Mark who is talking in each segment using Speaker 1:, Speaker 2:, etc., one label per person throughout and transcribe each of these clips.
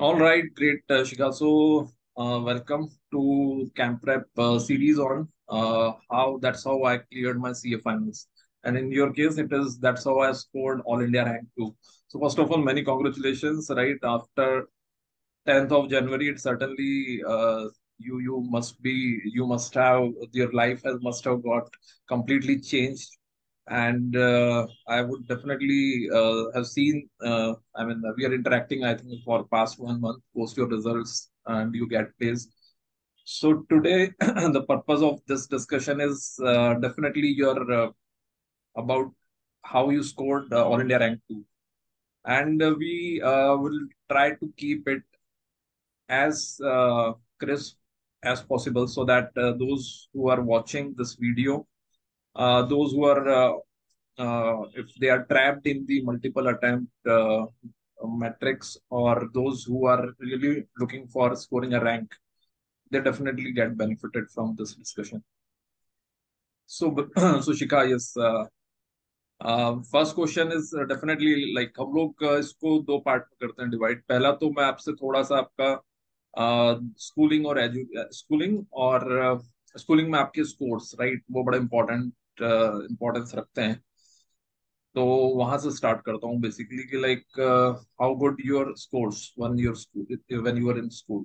Speaker 1: All right, great, Shika. So, welcome to Camp Prep series on how that's how I cleared my CA finals. And in your case, it is that's how I scored All India rank two. So, first of all, many congratulations. Right after 10th of January, it certainly you must have your life has must have got completely changed, and I would definitely have seen. I mean, we are interacting. I think for past 1 month, post your results and you get placed. So today, the purpose of this discussion is definitely your about how you scored All India rank two, and we will try to keep it as crisp as possible so that those who are watching this video, those who are if they are trapped in the multiple attempt metrics, or those who are really looking for scoring a rank, they definitely get benefited from this discussion. So, so Shika, yes, first question is definitely like हम लोग इसको दो part में करते हैं divide. पहला तो मैं आपसे थोड़ा सा आपका स्कूलिंग और स्कूलिंग में आपके स्कोर्स, राइट, वो बड़ा इम्पोर्टेंस रखते हैं. तो वहां से स्टार्ट करता हूँ बेसिकली कि like how good your scores when you are in school.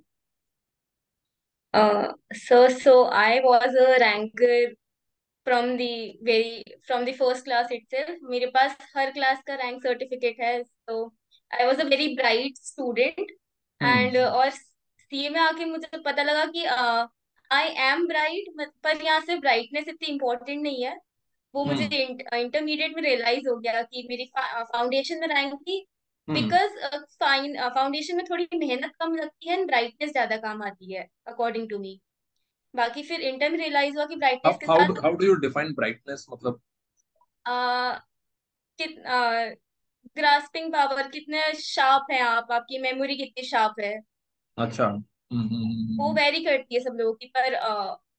Speaker 2: So I was a ranker from the first class itself. मेरे पास हर क्लास का रैंक सर्टिफिकेट है. So I was a very bright student.
Speaker 1: Hmm.
Speaker 2: And और CA में आके मुझे पता लगा कि आई एम ब्राइट, पर यहाँ से ब्राइटनेस इतनी इम्पोर्टेंट नहीं है. वो मुझे
Speaker 1: हम्म.
Speaker 2: इंटरमीडिएट में रियलाइज हो गया कि मेरी फाउंडेशन में रैंक थी.
Speaker 1: हम्म.
Speaker 2: बिकॉज फाउंडेशन में थोड़ी मेहनत कम लगती है एंड ब्राइटनेस ज्यादा काम आती है अकॉर्डिंग टू मी. बाकी फिर इंटर में रियलाइज हुआ कि ब्राइटनेस के साथ
Speaker 1: how do you define brightness, मतलब?
Speaker 2: कित ग्रास्पिंग पावर कितने शार्प हैं आप, आपकी मेमोरी कितनी शार्प है.
Speaker 1: अच्छा.
Speaker 2: वो वेरी करती है सब लोगों की. पर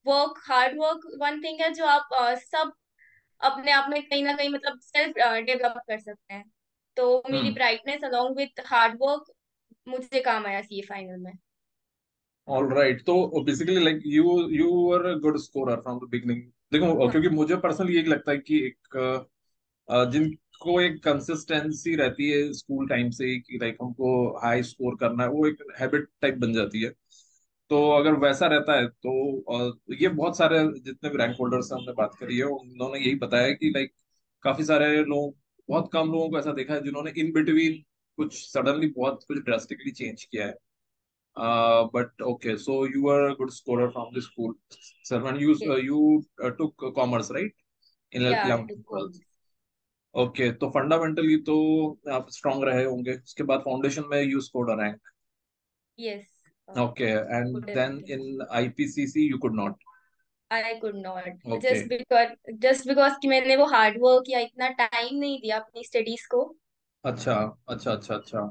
Speaker 2: work hard work one thing है जो आप सब अपने आप में कहीं ना कहीं मतलब सेल्फ डेवलप कर सकते हैं. तो मेरी
Speaker 1: हम्म.
Speaker 2: Brightness along with hard work मुझे काम आया सीए फाइनल में.
Speaker 1: All right. तो basically like you were a good scorer from the beginning. देखो,
Speaker 2: हाँ.
Speaker 1: क्योंकि मुझे पर्सनली यही लगता है कि एक जिनको एक कंसिस्टेंसी रहती है स्कूल टाइम से ही कि लाइक हमको हाई स्कोर करना है, वो एक हैबिट टाइप बन जाती है. तो अगर वैसा रहता है तो ये बहुत सारे जितने भी रैंक होल्डर्स हमने बात करी है उन्होंने यही बताया कि लाइक काफी सारे लोग, बहुत कम लोगों को ऐसा देखा है जिन्होंने इन बिटवीन कुछ सडनली बहुत कुछ ड्रास्टिकली चेंज किया है. But okay, so you were a good scorer from the school. So when you took commerce, right? In
Speaker 2: या
Speaker 1: 11th
Speaker 2: to
Speaker 1: and 12th.
Speaker 2: Comms.
Speaker 1: Okay, तो फंडामेंटली तो आप स्ट्रांग रहे होंगे. उसके बाद फाउंडेशन में you scored a rank.
Speaker 2: Yes.
Speaker 1: Okay, and
Speaker 2: good
Speaker 1: then
Speaker 2: ability.
Speaker 1: in IPCC you could not.
Speaker 2: I could not
Speaker 1: Okay.
Speaker 2: Just because कि मैंने वो हार्ड वर्क या इतना टाइम नहीं दिया अपनी स्टडीज को.
Speaker 1: अच्छा, अच्छा, अच्छा, अच्छा.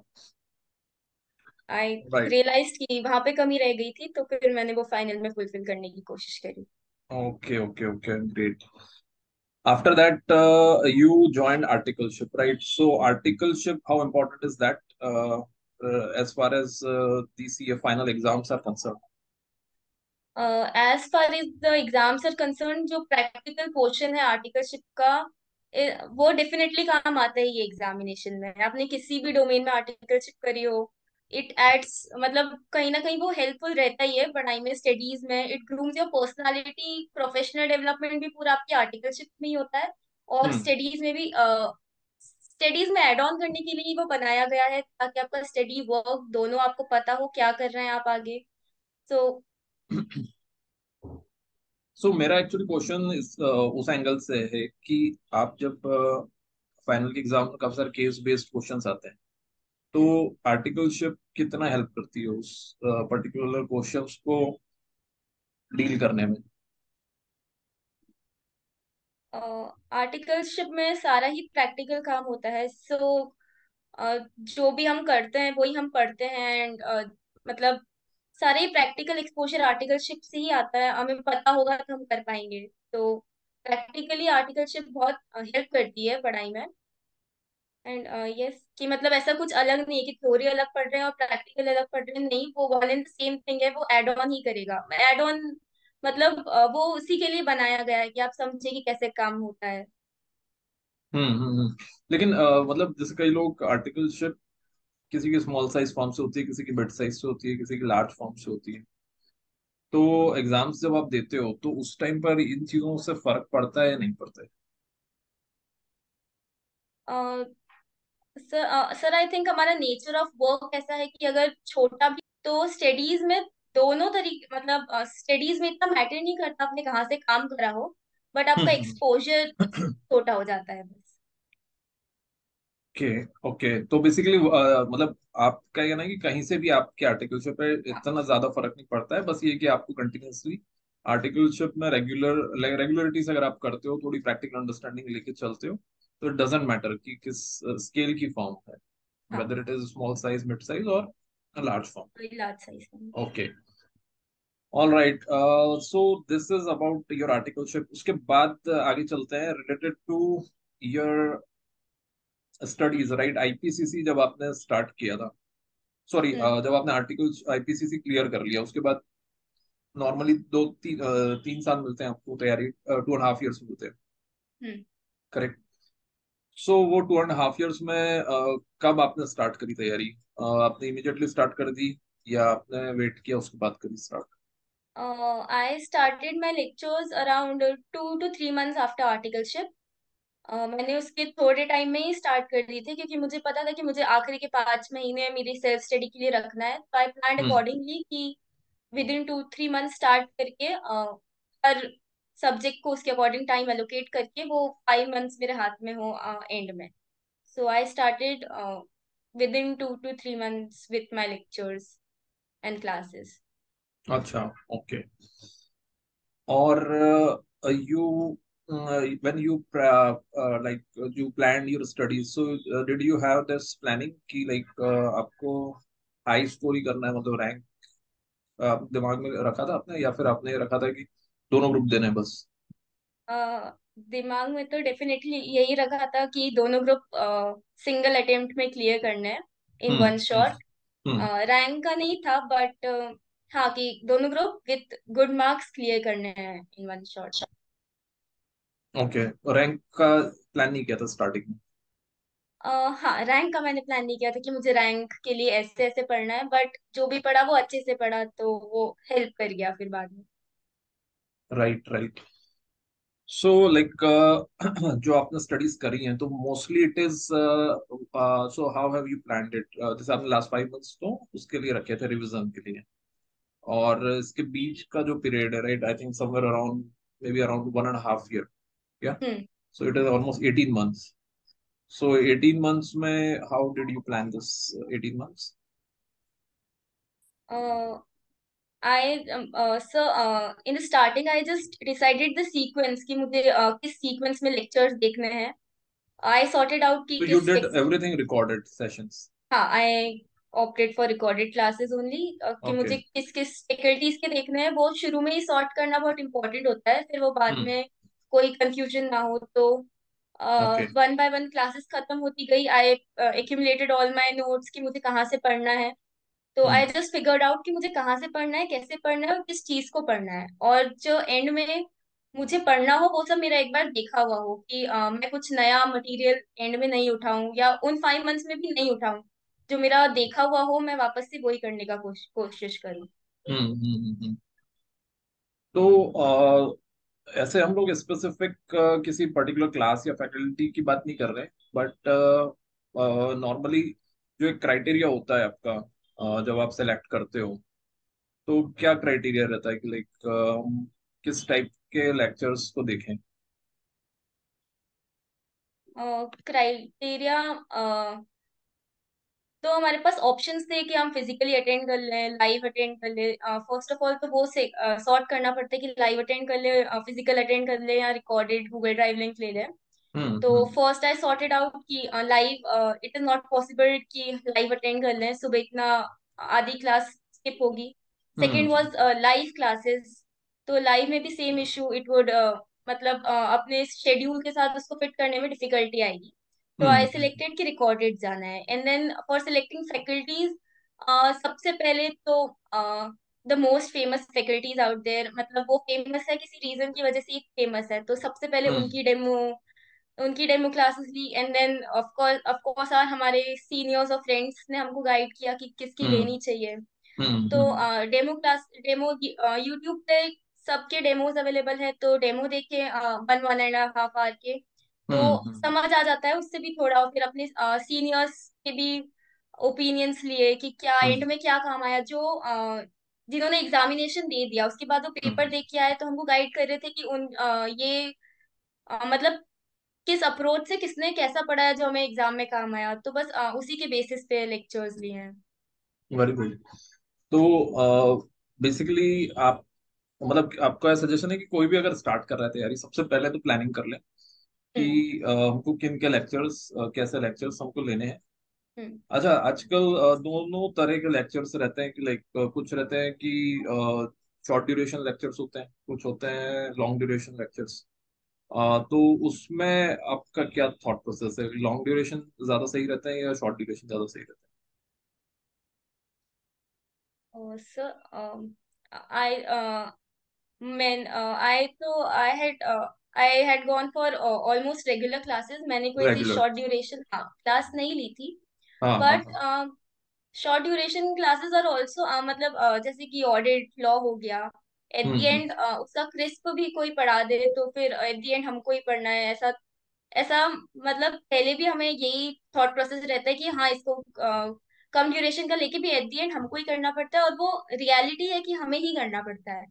Speaker 2: आई
Speaker 1: Right.
Speaker 2: रियलाइज कि वहां पे कमी रह गई थी, तो फिर मैंने वो फाइनल में फुलफिल करने की कोशिश करी.
Speaker 1: Okay, okay, okay. Great. After that, you joined articleship, right? So articleship, how important is that as far as the CA final exams are concerned?
Speaker 2: As far as the exams are concern, जो practical portion है articleship का, वो definitely काम आता है ये examination में. आपने किसी भी डोमेन में आर्टिकलशिप करी हो, इट एड्स मतलब कहीं ना कहीं वो हेल्पफुल रहता ही है पढ़ाई में, स्टडीज में. It grooms your personality, professional development भी पूरा आपकी आर्टिकलशिप में ही होता है. और
Speaker 1: Hmm.
Speaker 2: स्टडीज में भी स्टडीज में एड ऑन करने के लिए ही वो बनाया गया है, ताकि आपका स्टडी वर्क दोनों आपको पता हो क्या कर रहे हैं आप आगे. सो
Speaker 1: सो मेरा एक्चुअली क्वेश्चन इस उस एंगल से है कि आप जब फाइनल के एग्जाम में काफी सारे केस बेस्ड क्वेश्चंस आते हैं, तो आर्टिकलशिप कितना हेल्प करती है उस पर्टिकुलर क्वेश्चंस को डील करने में?
Speaker 2: आर्टिकलशिप में सारा ही प्रैक्टिकल काम होता है. सो जो भी हम करते हैं वही हम पढ़ते हैं. एंड मतलब सारे ही प्रैक्टिकल एक्सपोजर आर्टिकलशिप से ही आता है. हमें पता होगा तो हम कर पाएंगे. तो प्रैक्टिकली आर्टिकलशिप बहुत हेल्प करती है पढ़ाई में. एंड यस, कि मतलब ऐसा कुछ अलग नहीं है कि थ्योरी अलग पढ़ रहे हैं और प्रैक्टिकल अलग पढ़ रहे हैं, नहीं, वो वन एंड सेम थिंग है, वो एड ऑन ही करेगा। एड ऑन मतलब वो उसी के लिए बनाया गया है कि आप समझे कि कैसे काम होता है।
Speaker 1: लेकिन मतलब जैसे कई लोग आर्टिकलशिप किसी की स्मॉल साइज फॉर्म से होती है, किसी की बिग साइज से होती है, किसी की लार्ज फॉर्म से होती है। तो एग्जाम्स जब आप देते हो तो उस टाइम पर इन चीजों से फर्क पड़ता है या नहीं पड़ता है?
Speaker 2: सर आई थिंक हमारा नेचर ऑफ वर्क ऐसा है कि अगर छोटा भी तो स्टडीज में दोनों तरीके, मतलब स्टडीज में इतना मैटर नहीं करता आपने कहाँ से काम करा हो, बट आपका एक्सपोजर छोटा हो जाता है बस।
Speaker 1: ओके ओके, तो बेसिकली मतलब आपका कहना है कि कहीं से भी आपके आर्टिकलशिप पे
Speaker 2: हाँ
Speaker 1: इतना ज्यादा फर्क नहीं पड़ता है, बस ये कि आपको कंटिन्यूअसली आर्टिकलशिप में रेगुलरिटी से अगर आप करते हो, थोड़ी प्रैक्टिकल अंडरस्टैंडिंग लेके चलते हो, तो इट डजेंट मैटर कि किस स्केल की फॉर्म है,
Speaker 2: हाँ,
Speaker 1: whether it is small size, mid size और लार्ज फॉर्म।
Speaker 2: वही लार्ज साइज में।
Speaker 1: Okay, all right. So this is about your articleship. उसके बाद आगे चलते हैं related to your studies, right? IPCC जब आपने स्टार्ट किया था, सॉरी,
Speaker 2: हम्म।
Speaker 1: जब आपने आर्टिकल आईपीसीसी क्लियर कर लिया, उसके बाद नॉर्मली 3 साल मिलते हैं आपको तैयारी, 2.5 years मिलते हैं,
Speaker 2: हम्म।
Speaker 1: करेक्ट? सो वो 2.5 years में कब आपने स्टार्ट करी तैयारी? आपने इमीडिएटली स्टार्ट कर दी या आपने वेट किया उसके बाद करी start?
Speaker 2: I started my lectures around 2 to 3 months after articleship. मैंने उसके थोड़े टाइम में ही स्टार्ट कर दी थी, क्योंकि मुझे पता था कि मुझे आखिरी के 5 महीने मेरी सेल्फ स्टडी के लिए रखना है, तो आई प्लान
Speaker 1: हम्म।
Speaker 2: अकॉर्डिंगली कि विद इन 2 3 मंथ स्टार्ट करके हर सब्जेक्ट को उसके अकॉर्डिंग टाइम एलोकेट करके वो 5 मंथ्स मेरे हाथ में हो एंड में। So I started with in 2 to 3 months with my lectures and classes.
Speaker 1: अच्छा, ओके। और you when you like you planned your studies, so did you have this planning कि like आपको हाई स्कोर ही करना है, मतलब rank दिमाग में रखा था आपने, या फिर आपने रखा था कि दोनों ग्रुप देने हैं बस?
Speaker 2: दिमाग में तो डेफिनेटली यही रखा था कि दोनों ग्रुप सिंगल अटेम्प्ट में क्लियर करने हैं इन
Speaker 1: हम्म
Speaker 2: वन शॉट।
Speaker 1: हम्म
Speaker 2: रैंक का नहीं था, बट हाँ, कि दोनों group with good marks clear करने हैं in one shot.
Speaker 1: Okay, rank का प्लान नहीं किया था स्टार्टिंग में?
Speaker 2: हाँ, रैंक का मैंने प्लान नहीं किया था कि मुझे रैंक के लिए ऐसे ऐसे पढ़ना है, बट जो भी पढ़ा वो अच्छे से पढ़ा, तो वो हेल्प कर गया फिर बाद में।
Speaker 1: Right right. सो लाइक जो आपने स्टडीज करी हैं, तो mostly it is, so how have you planned it? जैसे आपने लास्ट 5 months तो उसके लिए रखे थे, रिवीजन के लिए, और इसके बीच का जो पीरियड है, right, I think somewhere around, may be around 1.5 year, या?
Speaker 2: Hmm.
Speaker 1: So it is almost 18 months। So 18 months में how did you plan this 18 months?
Speaker 2: I sir in starting I just decided the sequence कि मुझे किस sequence में lectures देखने हैं। आई sorted out कि
Speaker 1: तो यू
Speaker 2: किस
Speaker 1: डिड एवरीथिंग रिकॉर्डेड सेशंस?
Speaker 2: हाँ, I opted for recorded classes only, कि
Speaker 1: ओके।
Speaker 2: मुझे किस किस फैकल्टीज के देखने हैं वो शुरू में ही सॉर्ट करना बहुत इंपॉर्टेंट होता है, फिर वो बाद
Speaker 1: हम्म।
Speaker 2: में कोई कंफ्यूजन ना हो। तो
Speaker 1: okay.
Speaker 2: One by one classes खत्म होती गई, आई एक्यूमुलेटेड ऑल माय नोट्स कि मुझे कहाँ से पढ़ना है। तो आई
Speaker 1: हम्म
Speaker 2: जस्ट फिगर्ड आउट कि मुझे कहाँ से पढ़ना है, कैसे पढ़ना है और किस चीज को पढ़ना है, और जो एंड में मुझे पढ़ना हो वो सब मेरा एक बार देखा हुआ हो, कि मैं कुछ नया मटेरियल एंड में नहीं उठाऊं या उन 5 मंथ्स में भी नहीं उठाऊं। जो मेरा देखा हुआ हो मैं वापस से वही करने का कोशिश करूं।
Speaker 1: हम्म। तो ऐसे हम लोग स्पेसिफिक किसी पर्टिकुलर क्लास या फैकल्टी की बात नहीं कर रहे, बट नॉर्मली जो एक क्राइटेरिया होता है आपका, जब आप सेलेक्ट करते हो, तो क्या क्राइटेरिया रहता है कि लाइक किस टाइप के लेक्चर्स को देखें?
Speaker 2: क्राइटेरिया तो हमारे पास ऑप्शंस थे कि हम फिजिकली अटेंड कर लें, लाइव अटेंड कर लें। फर्स्ट ऑफ ऑल तो वो से सॉर्ट करना पड़ता है कि लाइव अटेंड कर ले, फिजिकल अटेंड कर ले, या रिकॉर्डेड गूगल ड्राइव लिंक ले लें। तो
Speaker 1: हम्म।
Speaker 2: फर्स्ट आई सॉर्टेड आउट कि live it is not possible कि लाइव अटेंड कर लें, सुबह इतना आधी क्लास स्किप होगी।
Speaker 1: हम्म
Speaker 2: सेकेंड वाज लाइव क्लासेस। तो लाइव में भी सेम इशू, इट वुड मतलब अपने शेड्यूल के साथ उसको फिट करने में डिफिकल्टी आएगी। तो आई सिलेक्टेड कि रिकॉर्डेड जाना है। And then for selecting faculties, सबसे पहले तो the most famous faculties out there, मतलब वो फेमस है किसी रीजन की वजह से ही फेमस है, तो सबसे पहले
Speaker 1: हम्म
Speaker 2: उनकी डेमो क्लासेस ली। एंड देन ऑफ कोर्स हमारे सीनियर्स और फ्रेंड्स ने हमको गाइड किया कि किसकी
Speaker 1: हम्म
Speaker 2: लेनी चाहिए। तो
Speaker 1: हम्म
Speaker 2: डेमो यूट्यूब पे सबके डेमोज अवेलेबल है, तो डेमो देखे 1-1.5 आवर के, तो
Speaker 1: हम्म
Speaker 2: समझ आ जाता है उससे भी थोड़ा। और फिर अपने सीनियर्स के भी ओपिनियंस लिए कि क्या एंड
Speaker 1: हम्म
Speaker 2: में क्या काम आया, जो जिन्होंने एग्जामिनेशन दे दिया उसके बाद वो पेपर
Speaker 1: हम्म
Speaker 2: देख के आए, तो हमको गाइड कर रहे थे कि ये मतलब किस अप्रोच से किसने कैसा पढ़ा है जो हमें एग्जाम में काम आया, तो बस उसी के बेसिस पे लेक्चर्स लिए हैं।
Speaker 1: Very good. तो बेसिकली आप, मतलब आपका सजेशन है कि कोई भी अगर स्टार्ट कर रहा है तैयारी, सबसे पहले तो प्लानिंग कर ले कि
Speaker 2: हम्म।
Speaker 1: हमको किन के लेक्चर्स, कैसे लेक्चर्स हमको लेने हैं।
Speaker 2: हम्म।
Speaker 1: अच्छा, आजकल दोनों तरह के लेक्चर्स रहते हैं कि लाइक कुछ रहते हैं कि शॉर्ट ड्यूरेशन लेक्चर्स होते हैं, कुछ होते हैं लॉन्ग ड्यूरेशन लेक्चर्स। तो उसमें आपका क्या थॉट प्रोसेस है? लॉन्ग ड्यूरेशन ज्यादा सही रहता है या शॉर्ट ड्यूरेशन ज्यादा सही रहता
Speaker 2: sir, I I had gone for almost regular classes. मैंने
Speaker 1: है?
Speaker 2: कोई सी
Speaker 1: रेगुलर।
Speaker 2: शॉर्ट ड्यूरेशन क्लास नहीं ली थी।
Speaker 1: हाँ हाँ
Speaker 2: बट
Speaker 1: हाँ।
Speaker 2: शॉर्ट ड्यूरेशन क्लासेस और ऑल्सो मतलब जैसे कि ऑडिट लॉ हो गया, एट द
Speaker 1: हम्म
Speaker 2: एंड उसका क्रिस्प भी कोई पढ़ा दे तो फिर एट द एंड हमको ही पढ़ना है, ऐसा ऐसा मतलब पहले भी हमें यही थॉट प्रोसेस रहता है कि हाँ इसको कम ड्यूरेशन का लेके भी एट द एंड हमको ही करना पड़ता है, और वो रियलिटी है कि हमें ही करना पड़ता है।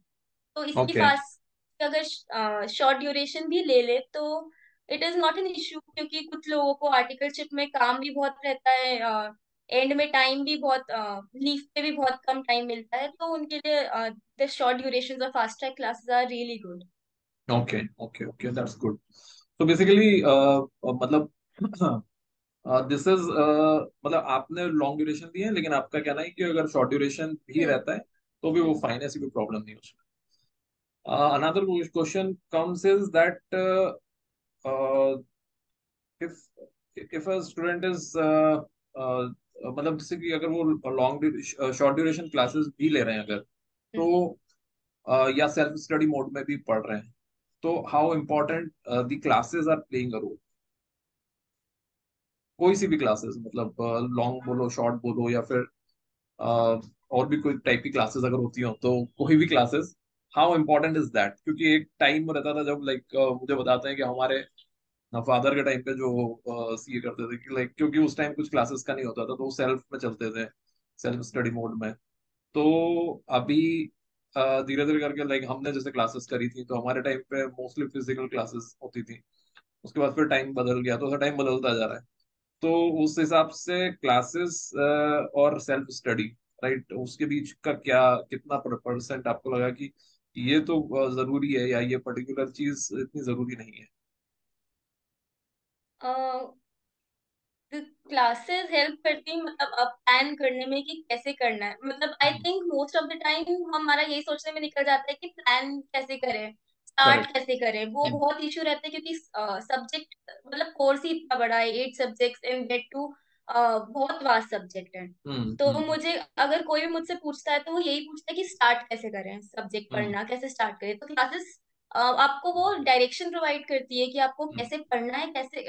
Speaker 2: तो इसकी
Speaker 1: ओके।
Speaker 2: फास्ट अगर शॉर्ट ड्यूरेशन भी ले ले तो it is not an issue, क्योंकि कुछ लोगों को आर्टिकलशिप में काम भी बहुत रहता है, एंड में टाइम भी बहुत, लीव पे भी बहुत कम टाइम मिलता है, तो उनके लिए the short duration of fast track classes are really good.
Speaker 1: Okay okay okay, that's good. तो बेसिकली मतलब दिस इज, मतलब आपने लॉन्ग ड्यूरेशन दी है, लेकिन आपका कहना है कि अगर शॉर्ट ड्यूरेशन भी
Speaker 2: हम्म।
Speaker 1: रहता है तो भी वो
Speaker 2: हम्म।
Speaker 1: फाइन, ऐसी कोई प्रॉब्लम नहीं है उसमें। Another question comes is that if if a student is मतलब जैसे कि अगर वो लॉन्ग शॉर्ट ड्यूरेशन क्लासेस भी ले रहे हैं अगर, तो
Speaker 2: हम्म।
Speaker 1: या सेल्फ स्टडी मोड में भी पढ़ रहे हैं, तो how important the classes are playing a role? कोई सी भी क्लासेस, मतलब लॉन्ग बोलो, शॉर्ट बोलो, या फिर और भी कोई टाइप की क्लासेस अगर होती हो, तो कोई भी classes, how important is that? क्योंकि एक टाइम रहता था जब लाइक मुझे बताते हैं कि हमारे फादर के टाइम पे जो सीए करते थे कि लाइक, क्योंकि उस टाइम कुछ क्लासेस का नहीं होता था तो वो सेल्फ में चलते थे, सेल्फ स्टडी मोड में। तो अभी धीरे धीरे करके लाइक हमने जैसे क्लासेस करी थी, तो हमारे टाइम पे मोस्टली फिजिकल क्लासेस होती थी। उसके बाद फिर टाइम बदल गया, तो टाइम बदलता जा रहा है। तो उस हिसाब से क्लासेस और सेल्फ स्टडी, राइट, उसके बीच का क्या, कितना परसेंट आपको लगा कि ये तो जरूरी है, या ये पर्टिकुलर चीज इतनी जरूरी नहीं है?
Speaker 2: क्लासेस हेल्प करती हैं मतलब अब प्लान करने में कि कैसे करना है, मतलब I think most of the time हमारा यही सोचने में निकल जाता है कि प्लान कैसे करें, स्टार्ट
Speaker 1: करेक्ट।
Speaker 2: कैसे करें। वो बहुत इशू रहता है क्योंकि सब्जेक्ट मतलब कोर्स ही इतना बड़ा है, 8 सब्जेक्ट्स एंड गेट टू बहुत वास्ट सब्जेक्ट है। तो
Speaker 1: हम्म
Speaker 2: मुझे अगर कोई भी मुझसे पूछता है तो वो यही पूछता है कि स्टार्ट कैसे करें, सब्जेक्ट
Speaker 1: हम्म
Speaker 2: पढ़ना कैसे स्टार्ट करें। तो क्लासेस आपको वो डायरेक्शन प्रोवाइड करती है कि आपको
Speaker 1: हम्म
Speaker 2: कैसे पढ़ना है, कैसे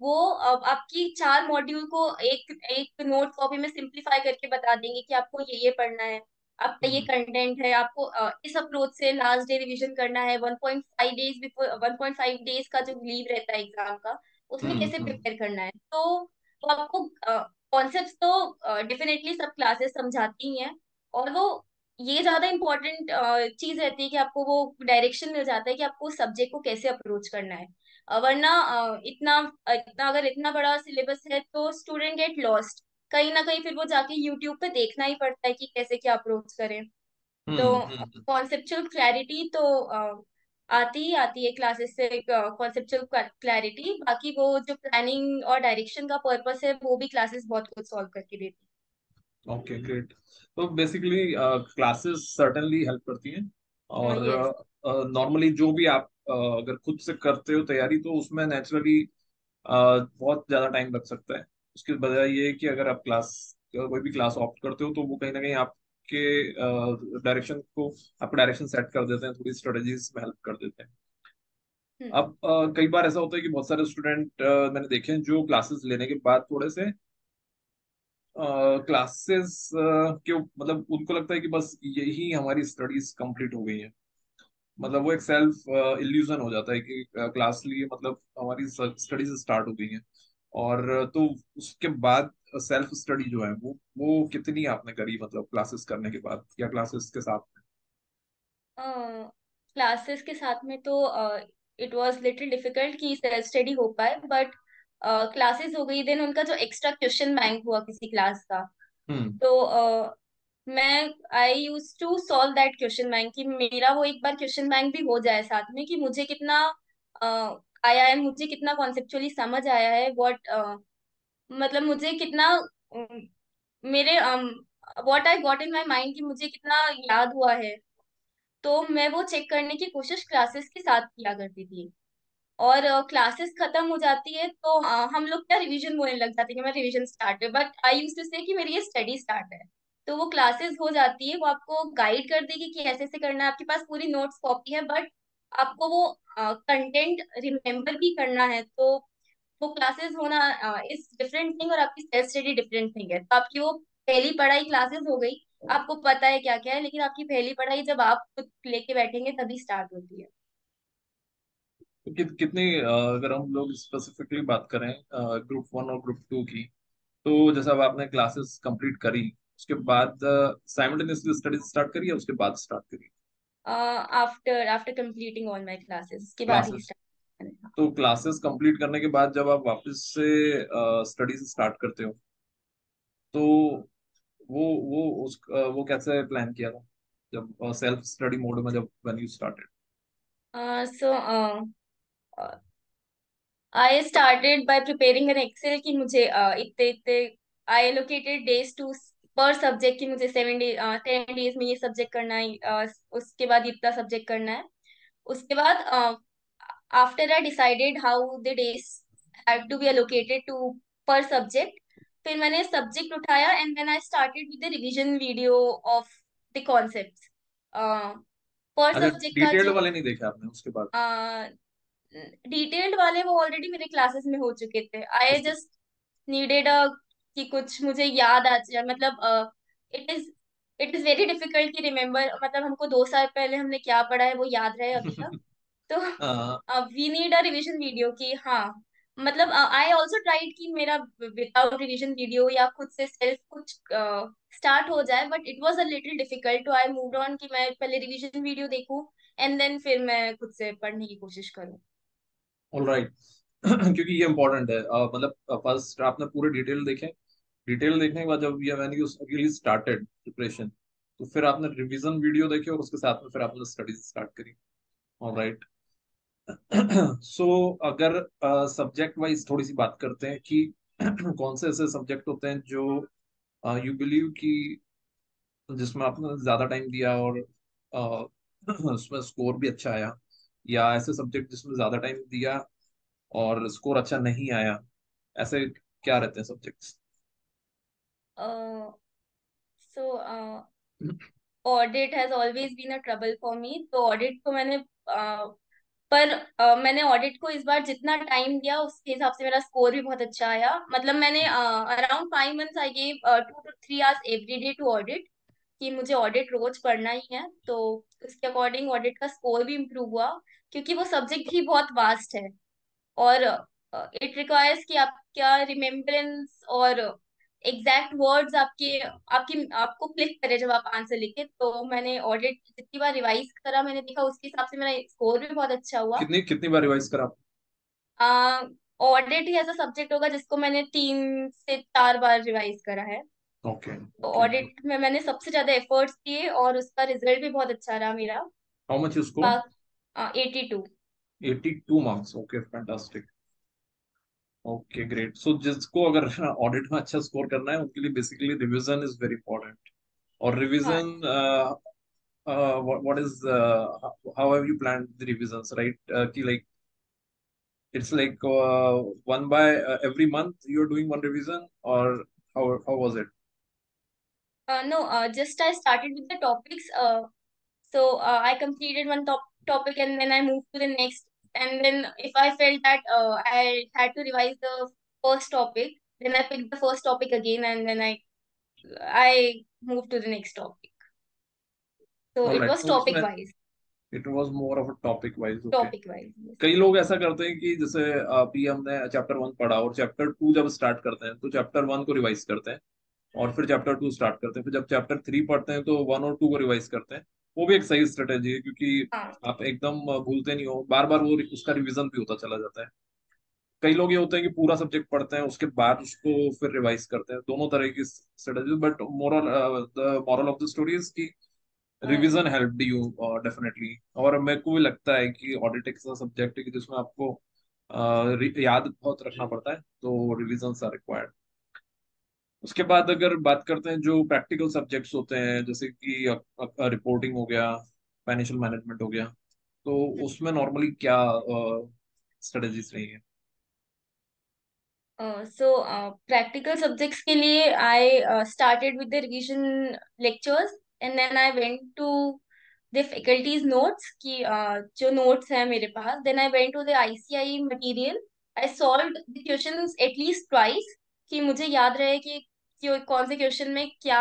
Speaker 2: वो आपकी 4 मॉड्यूल को एक एक नोट कॉपी में सिंप्लीफाई करके बता देंगे कि आपको ये पढ़ना है, आपका ये
Speaker 1: हम्म
Speaker 2: कंटेंट है, आपको इस अप्रोच से लास्ट डे रिवीजन करना है, 1.5 डेज बिफोर, 1.5 डेज का जो लीव रहता है एग्जाम का, उसमें कैसे
Speaker 1: हम्म
Speaker 2: प्रिपेयर करना है। तो आपको कॉन्सेप्ट तो डेफिनेटली सब क्लासेस समझाती ही हैं, और वो ये ज्यादा इम्पोर्टेंट चीज रहती है कि आपको वो डायरेक्शन मिल जाता है कि आपको सब्जेक्ट को कैसे अप्रोच करना है। वरना इतना इतना अगर इतना बड़ा सिलेबस है तो स्टूडेंट गेट लॉस्ट, कहीं ना कहीं फिर वो जाके यूट्यूब पे देखना ही पड़ता है कि कैसे क्या अप्रोच करें। तो
Speaker 1: हम्म।
Speaker 2: कॉन्सेप्चुअल क्लैरिटी तो आती ही आती है क्लासेस से, कॉन्सेप्चुअल क्लैरिटी, बाकी वो जो प्लानिंग और डायरेक्शन का पर्पस है वो भी क्लासेस बहुत कुछ सॉल्व करके देती
Speaker 1: ओके, ग्रेट। तो बेसिकली क्लासेस सर्टेनली हेल्प करती हैं,
Speaker 2: है।
Speaker 1: और
Speaker 2: यस।
Speaker 1: नॉर्मली जो भी आप अगर खुद से करते हो तैयारी, तो उसमें नेचुरली बहुत ज्यादा टाइम लग सकता है। उसके बजाय ये है कि अगर आप कोई भी क्लास ऑप्ट करते हो तो वो कहीं ना कहीं आपके डायरेक्शन को आपका डायरेक्शन सेट कर देते हैं, थोड़ी स्ट्रेटजीज में हेल्प कर देते हैं।
Speaker 2: हम्म।
Speaker 1: अब कई बार ऐसा होता है कि बहुत सारे स्टूडेंट मैंने देखे हैं जो क्लासेस लेने के बाद थोड़े से क्लासेस के मतलब उनको लगता है कि बस यही हमारी स्टडीज कंप्लीट हो गई है। मतलब वो एक सेल्फ इल्यूजन हो जाता है कि क्लास लिए मतलब हमारी स्टडीज स्टार्ट हो गई हैं। और तो उसके बाद सेल्फ स्टडी जो है वो कितनी आपने करी, मतलब क्लासेस करने के बाद या क्लासेस के साथ में?
Speaker 2: क्लासेस के साथ में तो इट वाज लिटिल डिफिकल्ट कि सेल्फ स्टडी हो पाए, बट क्लासेस हो गई, देन उनका जो एक्स्ट्रा क्वेश्चन बैंक हुआ किसी क्लास का,
Speaker 1: हम्म।
Speaker 2: तो मैं I use to solve that question bank, कि मेरा वो एक बार क्वेश्चन बैंक भी हो जाए साथ में, कि मुझे कितना आया है, मुझे कितना कॉन्सेप्चुअली समझ आया है, व्हाट मतलब मुझे कितना मेरे what I got in my mind, कि मुझे कितना याद हुआ है। तो मैं वो चेक करने की कोशिश क्लासेस के साथ किया करती थी। और क्लासेस खत्म हो जाती है तो हम लोग क्या रिवीजन बोलने लग जाते हैं कि मैं रिवीजन स्टार्ट है, बट आई यूज टू से कि मेरी ये स्टडी स्टार्ट है। तो वो क्लासेस हो जाती है, वो आपको गाइड कर देगी कि ऐसे ऐसे करना है, आपके पास पूरी नोट्स कॉपी है, बट आपको वो कंटेंट रिमेम्बर भी करना है। तो वो क्लासेस होना इज डिफरेंट थिंग, और आपकी सेल्फ स्टडी डिफरेंट थिंग है। तो आपकी वो पहली पढ़ाई क्लासेस हो गई, आपको पता है क्या क्या है, लेकिन आपकी पहली पढ़ाई जब आप खुद लेके बैठेंगे तभी स्टार्ट होती है।
Speaker 1: तो कितनी अगर हम लोग स्पेसिफिकली बात करें ग्रुप वन और ग्रुप टू की, तो जैसा अब आपने क्लासेस कंप्लीट करी उसके बाद साइमल्टेनियसली स्टडीज स्टार्ट करी या उसके बाद स्टार्ट करी
Speaker 2: after after completing all my classes, उसके बाद ही
Speaker 1: क्लासेस?
Speaker 2: स्टार्ट।
Speaker 1: तो क्लासेस कंप्लीट करने के बाद जब आप वापस से स्टडीज स्टार्ट करते हो तो वो कैसे प्लान किया था जब सेल्फ स्टडी मोड में, जब when you started?
Speaker 2: So I started by preparing an excel, कि मुझे इतने इतने I allocated days to per subject, कि मुझे 7 डे 10 डेज में ये सब्जेक्ट करना है, उसके बाद इतना सब्जेक्ट करना है। उसके बाद after I decided how the days have to be allocated to per subject, फिर मैंने सब्जेक्ट उठाया and then I started with the revision video of the concepts. पर
Speaker 1: अच्छा,
Speaker 2: सब्जेक्ट का
Speaker 1: डिटेल्ड
Speaker 2: जो
Speaker 1: वाले नहीं देखे आपने उसके बाद?
Speaker 2: डिटेल्ड वाले वो ऑलरेडी मेरे क्लासेस में हो चुके थे। आई
Speaker 1: उसके
Speaker 2: जस्ट नीडेड अ कि कुछ मुझे याद आ जाए, मतलब it is it is very difficult कि रिमेम्बर, मतलब हमको 2 साल पहले हमने क्या पढ़ा है वो याद रहे अभी तक।
Speaker 1: हाँ।
Speaker 2: तो we need a revision video, कि हाँ, मतलब आई ऑल्सो ट्राइड कि मेरा विदाउट रिवीजन वीडियो या खुद से सेल्फ कुछ स्टार्ट हो जाए, but it was a little difficult, तो आई मूव्ड ऑन कि मैं पहले रिवीजन वीडियो देखूं एंड देन फिर मैं खुद से पढ़ने की कोशिश करूं।
Speaker 1: ऑलराइट। क्योंकि ये इम्पोर्टेंट है, मतलब फर्स्ट आपने पूरे डिटेल देखे, डिटेल देखने के बाद जब ये when you really started preparation, तो फिर आपने रिवीजन वीडियो देखे और उसके साथ में फिर आपने स्टडीज स्टार्ट करी। ऑलराइट। सो अगर सब्जेक्ट वाइज थोड़ी सी बात करते हैं कि कौन से ऐसे सब्जेक्ट होते हैं जो यू बिलीव कि जिसमें आपने ज्यादा टाइम दिया और उसमें स्कोर भी अच्छा आया, या ऐसे सब्जेक्ट जिसमें ज्यादा टाइम दिया और स्कोर अच्छा नहीं आया, ऐसे क्या रहते हैं subjects?
Speaker 2: So audit has always been a trouble for me, तो ऑडिट को मैंने पर मैंने ऑडिट को इस बार जितना टाइम दिया उसके हिसाब से मेरा स्कोर भी बहुत अच्छा आया। मतलब मैंने around 5 months I gave 2 to 3 hours every day to audit, कि मुझे ऑडिट रोज पढ़ना ही है। तो उसके अकॉर्डिंग ऑडिट का स्कोर भी इम्प्रूव हुआ, क्योंकि वो सब्जेक्ट ही बहुत वास्ट है, और इट रिक्वायर्स कि आपका रिमेम्बरेंस और एग्जैक्ट वर्ड्स आपके आपकी आपको क्लिक करे जब आप आंसर लिखे। तो मैंने ऑडिट जितनी बार रिवाइज करा, मैंने देखा उसके हिसाब से मेरा स्कोर भी बहुत अच्छा हुआ।
Speaker 1: कितनी कितनी बार रिवाइज करा?
Speaker 2: ऑडिट ही ऐसा सब्जेक्ट होगा जिसको मैंने 3 से 4 बार रिवाइज करा है।
Speaker 1: ओके
Speaker 2: तो
Speaker 1: ओके।
Speaker 2: ऑडिट में मैंने सबसे ज्यादा एफर्ट्स दिए और उसका रिजल्ट भी बहुत अच्छा रहा मेरा।
Speaker 1: How much you score?
Speaker 2: 82।
Speaker 1: 82 marks, okay fantastic. Okay great. So जिसको अगर ऑडिट में अच्छा स्कोर करना है उनके लिए basically revision is very important. और
Speaker 2: हाँ।
Speaker 1: Revision what is how have you planned the revisions, right? कि like It's like one by every month you're doing one revision, or how was it?
Speaker 2: No, just I started with the topics. So I completed one topic and then I moved to the next. And then if I felt that I had to revise the first topic, then I picked the first topic again and then I moved to the next topic. So
Speaker 1: All
Speaker 2: it
Speaker 1: right,
Speaker 2: was
Speaker 1: तो
Speaker 2: topic
Speaker 1: उसमें
Speaker 2: wise.
Speaker 1: it was more of a topic wise, okay.
Speaker 2: Topic wise. Yes.
Speaker 1: कई लोग ऐसा करते हैं कि जैसे अभी हमने चैप्टर 1 पढ़ा और चैप्टर 2 जब स्टार्ट करते हैं तो चैप्टर 1 को रिवाइज करते हैं, और फिर चैप्टर 2 स्टार्ट करते हैं, फिर जब चैप्टर 3 पढ़ते हैं तो 1 और 2 को रिवाइज करते हैं। वो भी एक सही स्ट्रेटेजी है, क्योंकि
Speaker 2: हाँ।
Speaker 1: आप एकदम भूलते नहीं हो, बार बार वो उसका रिवीजन भी होता चला जाता है। कई लोग ये होते हैं कि पूरा सब्जेक्ट पढ़ते हैं उसके बाद उसको फिर रिवाइज करते हैं, दोनों तरह की strategy, but moral of the story is कि
Speaker 2: हाँ।
Speaker 1: Revision helped you definitely. और मेरे को भी लगता है कि ऑडिट एक ऐसा सब्जेक्ट है कि जिसमें आपको याद बहुत रखना पड़ता है, तो रिविजन आर रिक्वायर्ड। उसके बाद अगर बात करते हैं जो प्रैक्टिकल सब्जेक्ट्स होते हैं, जैसे कि रिपोर्टिंग हो गया, फाइनेंशियल मैनेजमेंट हो गया, तो उसमें नॉर्मली क्या स्ट्रेटेजीज रही है?
Speaker 2: So practical subjects के लिए I started with the revision lectures and then I went to the faculty's notes कि जो notes हैं मेरे पास, then I went to the ICI material. I solved the questions at least twice कि मुझे याद रहे कि कौन से क्वेश्चन में क्या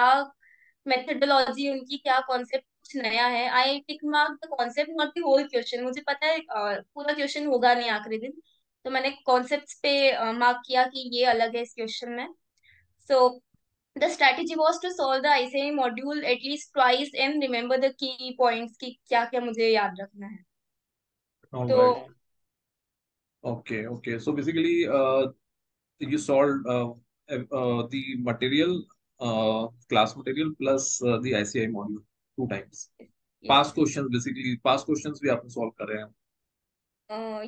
Speaker 2: मेथडोलॉजी उनकी, क्या कॉन्सेप्ट कुछ नया है। I tick mark the concept not the whole question, मुझे पता है पूरा क्वेश्चन होगा नहीं आखिरी दिन, तो मैंने कॉन्सेप्ट्स पे मार्क किया कि ये अलग है इस क्वेश्चन में। So the strategy was to solve the ICI module at least twice and remember the key points की क्या क्या मुझे याद रखना है। तो
Speaker 1: alright, okay okay, so basically you solved the material, class material plus the ICI module two times.
Speaker 2: Yes
Speaker 1: Past questions, basically past questions भी आपने solve कर रहे हैं?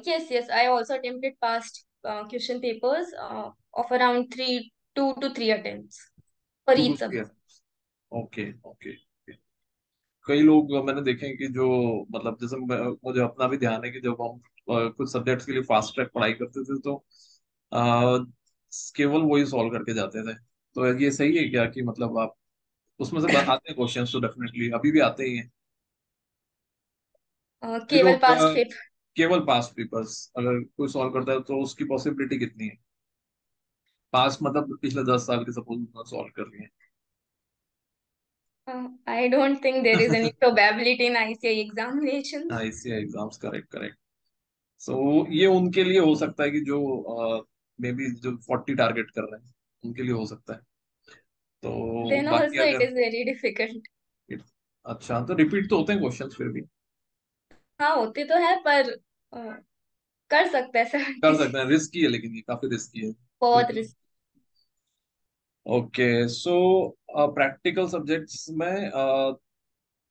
Speaker 2: Yes yes I also attempted past question papers of around 2 to 3 attempts for
Speaker 1: two two
Speaker 2: each
Speaker 1: three
Speaker 2: subject.
Speaker 1: attempts. Okay okay. कई लोग मैंने देखे हैं कि जो मतलब जैसे मुझे अपना भी ध्यान है कि जब हम कुछ सब्जेक्ट्स के लिए फास्ट ट्रैक पढ़ाई करते थे तो अ, केवल वही सॉल्व करके जाते थे। तो ये सही है क्या कि मतलब आप उसमें से आते हैं क्वेश्चंस, तो डेफिनेटली अभी भी आते ही हैं? कई
Speaker 2: केवल
Speaker 1: लोग
Speaker 2: पास्ट पेपर।
Speaker 1: केवल पास्ट पेपर्स अगर कोई सॉल्व करता है तो उसकी पॉसिबिलिटी कितनी है? पास्ट मतलब पिछले 10 साल के सपोज सॉल्व कर लिए।
Speaker 2: I don't think there is any probability in ICI examinations.
Speaker 1: ICI exams, correct correct. So ये उनके लिए हो सकता है कि जो मे बी जो 40 टारगेट कर रहे हैं उनके लिए हो सकता है। तो
Speaker 2: Then
Speaker 1: बाकी
Speaker 2: also it
Speaker 1: अगर
Speaker 2: is very difficult.
Speaker 1: अच्छा, तो रिपीट तो होते हैं क्वेश्चंस फिर भी?
Speaker 2: हाँ होते तो है पर अ, कर सकते हैं सर
Speaker 1: कर
Speaker 2: किसी।
Speaker 1: सकते हैं, रिस्की है, लेकिन ये काफी रिस्की है
Speaker 2: बहुत
Speaker 1: बिल्कुल।
Speaker 2: Risk.
Speaker 1: Okay, so practical subjects में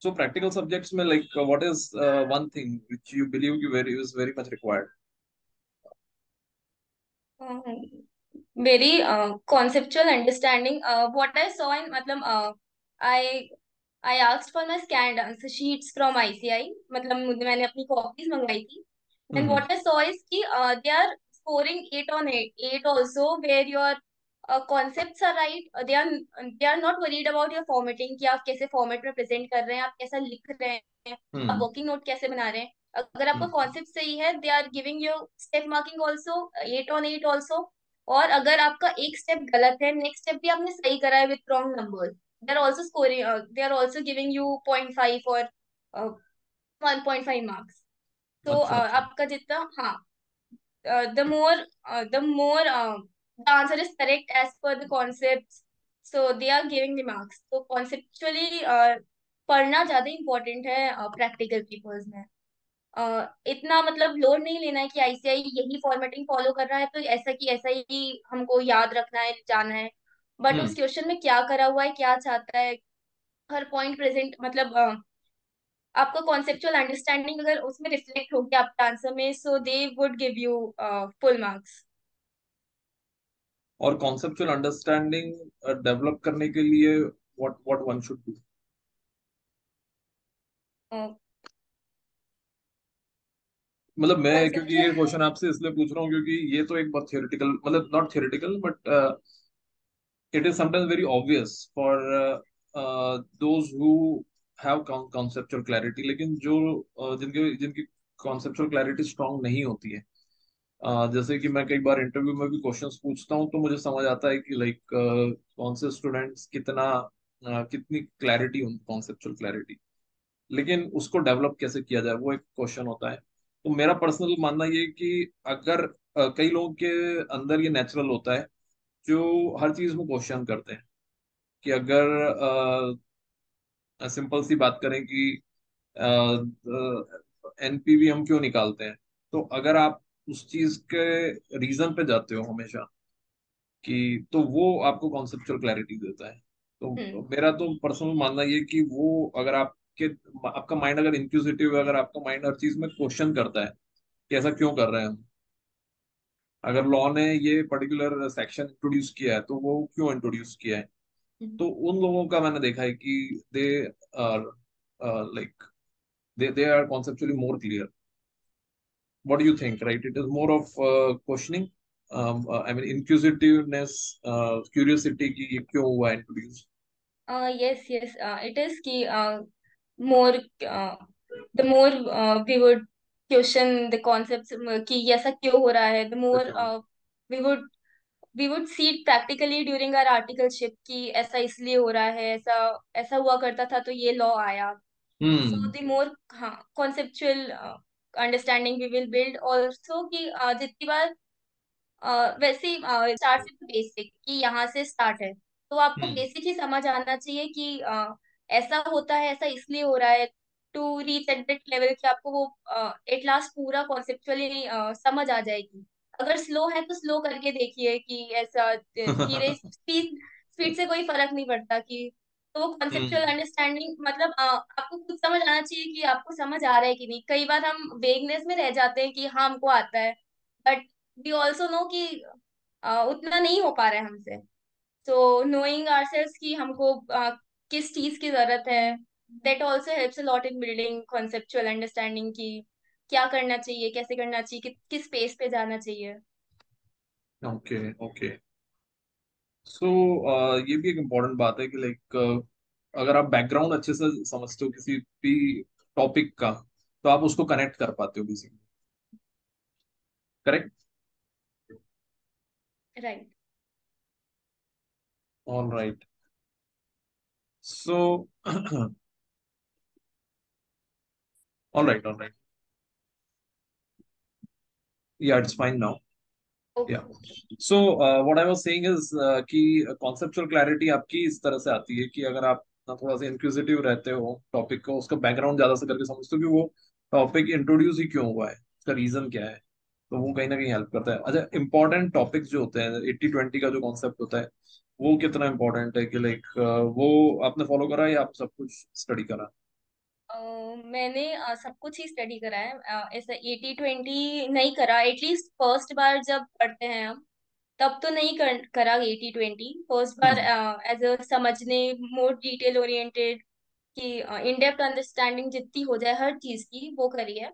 Speaker 1: प्रैक्टिकल सब्जेक्ट्स में like what is one thing which you believe कि very is very much required?
Speaker 2: Very conceptual understanding. What I saw in मतलब I I asked for my scanned answer sheets from ICI, मतलब मैंने अपनी copies मंगवाई थी। Then
Speaker 1: hmm.
Speaker 2: what I saw is कि they are scoring 8 on 8 also, where your concepts are right. They are not worried about your formatting कि आप कैसे format में प्रेजेंट कर रहे हैं, आप कैसा लिख रहे हैं, आप
Speaker 1: हम्म।
Speaker 2: वर्किंग नोट कैसे बना रहे हैं। अगर आपका
Speaker 1: हम्म।
Speaker 2: कॉन्सेप्ट सही है, they are giving you step marking also 8 on 8 also. और अगर आपका एक स्टेप गलत है, नेक्स्ट स्टेप भी आपने सही करा है with wrong number, they are also scoring, they are also giving you 0.5 और 1.5 मार्क्स। तो
Speaker 1: अच्छा अच्छा।
Speaker 2: आपका जितना, हाँ, the more the answer is correct as per the concepts, so they are giving the marks. तो conceptually पढ़ना ज्यादा इम्पोर्टेंट है प्रैक्टिकल पेपर्स में। इतना मतलब लोड नहीं लेना है कि आईसीआई यही फॉर्मेटिंग फॉलो कर रहा है तो ऐसा कि ऐसा ही हमको याद रखना है, जाना है। बट
Speaker 1: हम्म।
Speaker 2: उस क्वेश्चन में क्या करा हुआ है, क्या चाहता है, हर पॉइंट प्रेजेंट, मतलब आपका कॉन्सेप्चुअल अंडरस्टैंडिंग अगर उसमें रिफ्लेक्ट हो गया आपके आंसर में, so they would give you full marks.
Speaker 1: और कॉन्सेप्चुअल अंडरस्टैंडिंग डेवलप करने के लिए what what one should do? मतलब मैं क्योंकि ये
Speaker 2: कंसेप्चुअल।
Speaker 1: क्वेश्चन आपसे इसलिए पूछ रहा हूँ क्योंकि ये तो एक बहुत थियोरेटिकल, मतलब not theoretical but it is sometimes very obvious for those who have conceptual clarity, लेकिन जो जिनके जिनकी conceptual clarity strong नहीं होती है, जैसे कि मैं कई बार इंटरव्यू में भी क्वेश्चंस पूछता हूँ तो मुझे समझ आता है कि लाइक कौन से स्टूडेंट्स कितनी क्लैरिटी उन कॉन्सेप्चुअल क्लैरिटी, लेकिन उसको डेवलप कैसे किया जाए वो एक क्वेश्चन होता है। तो मेरा पर्सनल मानना ये है कि अगर कई लोगों के अंदर ये नेचुरल होता है जो हर चीज में क्वेश्चन करते हैं, कि अगर सिंपल सी बात करें कि एनपीवी हम क्यों निकालते हैं, तो अगर आप उस चीज के रीजन पे जाते हो हमेशा, कि तो वो आपको कॉन्सेप्चुअल क्लैरिटी देता है। तो
Speaker 2: हम्म।
Speaker 1: मेरा तो पर्सनल मानना ये कि वो अगर आपका माइंड अगर इंक्विजिटिव है, अगर आपका माइंड हर चीज में क्वेश्चन करता है कि ऐसा क्यों कर रहे हैं हम, अगर लॉ ने ये पर्टिकुलर सेक्शन इंट्रोड्यूस किया है तो वो क्यों इंट्रोड्यूस किया है,
Speaker 2: हम्म।
Speaker 1: तो उन लोगों का मैंने देखा है कि they are like they are conceptually more clear. What do you think? Right, it is more of questioning, I mean inquisitiveness, curiosity कि ये क्यों हुआ introduce.
Speaker 2: Yes, yes, it is कि more the more we would question the concepts कि ये ऐसा क्यों हो रहा है, the
Speaker 1: तो
Speaker 2: more
Speaker 1: क्या हो
Speaker 2: we would see it practically during our articleship कि ऐसा इसलिए हो रहा है, ऐसा ऐसा हुआ करता था तो ये लॉ आया। So
Speaker 1: हम्म
Speaker 2: the more हाँ conceptual understanding we will build also कि जितनी बार वैसे स्टार्ट विद बेसिक कि यहाँ से स्टार्ट है, तो आपको
Speaker 1: हम्म
Speaker 2: बेसिक ही समझ आना चाहिए कि ऐसा होता है, ऐसा इसलिए हो रहा है, to reach at that level कि आपको वो एट लास्ट पूरा कॉन्सेप्चुअली समझ आ जाएगी। अगर स्लो है तो स्लो करके देखिए कि ऐसा धीरे, स्पीड स्पीड से कोई फर्क नहीं पड़ता कि, तो वो कॉन्सेप्चुअल
Speaker 1: हम्म
Speaker 2: अंडरस्टैंडिंग मतलब आपको खुद समझ आना चाहिए कि आपको समझ आ रहा है कि नहीं। कई बार हम वेगनेस में रह जाते हैं कि हाँ हमको आता है, बट वी ऑल्सो नो कि उतना नहीं हो पा रहा है हमसे। सो नोइंग आवरसेल्व्स कि हमको किस चीज की जरूरत है, that also helps a lot in building conceptual understanding की क्या करना चाहिए, कैसे करना चाहिए, किस स्पेस पे जाना चाहिए।
Speaker 1: Okay okay. सो ये भी एक इम्पोर्टेंट बात है कि लाइक अगर आप बैकग्राउंड अच्छे से समझते हो किसी भी टॉपिक का, तो आप उसको कनेक्ट कर पाते हो basically, correct.
Speaker 2: Right.
Speaker 1: All right. So all right all right, yeah it's fine now.
Speaker 2: Okay
Speaker 1: Yeah.
Speaker 2: Okay.
Speaker 1: So what I was saying is कि conceptual clarity आपकी इस तरह से आती है कि अगर आप ना थोड़ा सा इंक्विजिटिव रहते हो टॉपिक को, उसका बैकग्राउंड ज्यादा से करके समझते हो कि वो टॉपिक इंट्रोड्यूस ही क्यों हुआ है, उसका रीजन क्या है, तो वो कहीं ना कहीं हेल्प करता है। अच्छा, इंपॉर्टेंट टॉपिक्स जो होते हैं 80-20 का जो कॉन्सेप्ट होता है, वो कितना इंपॉर्टेंट है कि लाइक वो आपने फॉलो करा या आप सब कुछ स्टडी करा?
Speaker 2: मैंने सब कुछ ही स्टडी करा है, ऐसा 80-20 नहीं करा। एटलीस्ट फर्स्ट बार जब पढ़ते हैं हम, तब तो नहीं करा 80-20। First bar
Speaker 1: hmm
Speaker 2: as a समझने, मोर डिटेल ओरिएंटेड कि इन डेप्थ अंडरस्टैंडिंग जितनी हो जाए हर चीज की वो करी है।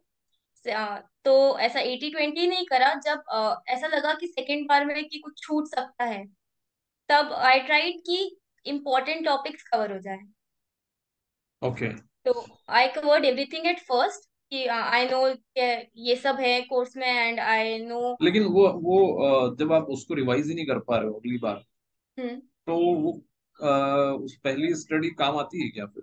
Speaker 2: तो ऐसा 80-20 नहीं करा। जब ऐसा लगा कि सेकंड बार में कि कुछ छूट सकता है, तब आई ट्राइड कि इम्पोर्टेंट टॉपिक्स कवर हो जाए।
Speaker 1: ओके।
Speaker 2: तो I covered everything at first कि आई नो ये सब है कोर्स में एंड आई नो।
Speaker 1: लेकिन वो जब आप उसको रिवाइज ही नहीं कर पा रहे हो अगली बार,
Speaker 2: हम्म।
Speaker 1: तो वो उस पहली स्टडी काम आती है क्या फिर?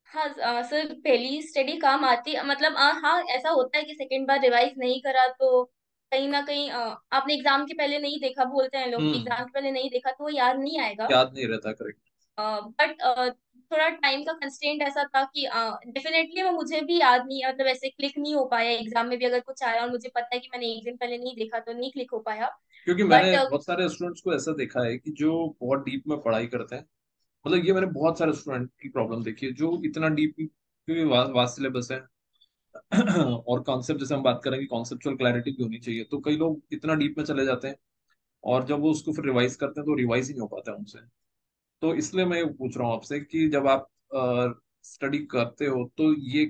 Speaker 2: हाँ सर, पहली स्टडी काम आती है मतलब हाँ ऐसा होता है कि सेकंड बार रिवाइज नहीं करा तो कहीं ना कहीं आपने एग्जाम के पहले नहीं देखा, बोलते हैं लोग कि
Speaker 1: हम्म,
Speaker 2: एग्जाम के पहले नहीं देखा तो वो याद नहीं आएगा।
Speaker 1: याद नहीं रहता, करेक्ट।
Speaker 2: बट थोड़ा टाइम का कंस्ट्रेंट ऐसा था कि डेफिनेटली वो मुझे भी याद नहीं, मतलब ऐसे क्लिक नहीं हो पाया एग्जाम में भी। अगर कुछ आया और मुझे पता है कि मैंने एक दिन पहले नहीं देखा तो नहीं क्लिक हो पाया।
Speaker 1: क्योंकि मैंने
Speaker 2: बट
Speaker 1: बहुत सारे स्टूडेंट्स को ऐसा देखा है कि जो बहुत डीप में पढ़ाई करते हैं, मतलब ये मैंने बहुत सारे स्टूडेंट की प्रॉब्लम देखी है जो इतना डीप, क्योंकि वास्ट सिलेबस है और कॉन्सेप्ट जैसे हम बात करेंगे कॉन्सेप्चुअल क्लैरिटी भी होनी चाहिए, तो कई लोग इतना डीप में चले जाते हैं और जब वो उसको फिर रिवाइज करते हैं तो रिवाइज ही नहीं हो पाता है उनसे। तो इसलिए मैं पूछ रहा हूँ आपसे कि जब आप स्टडी करते हो तो ये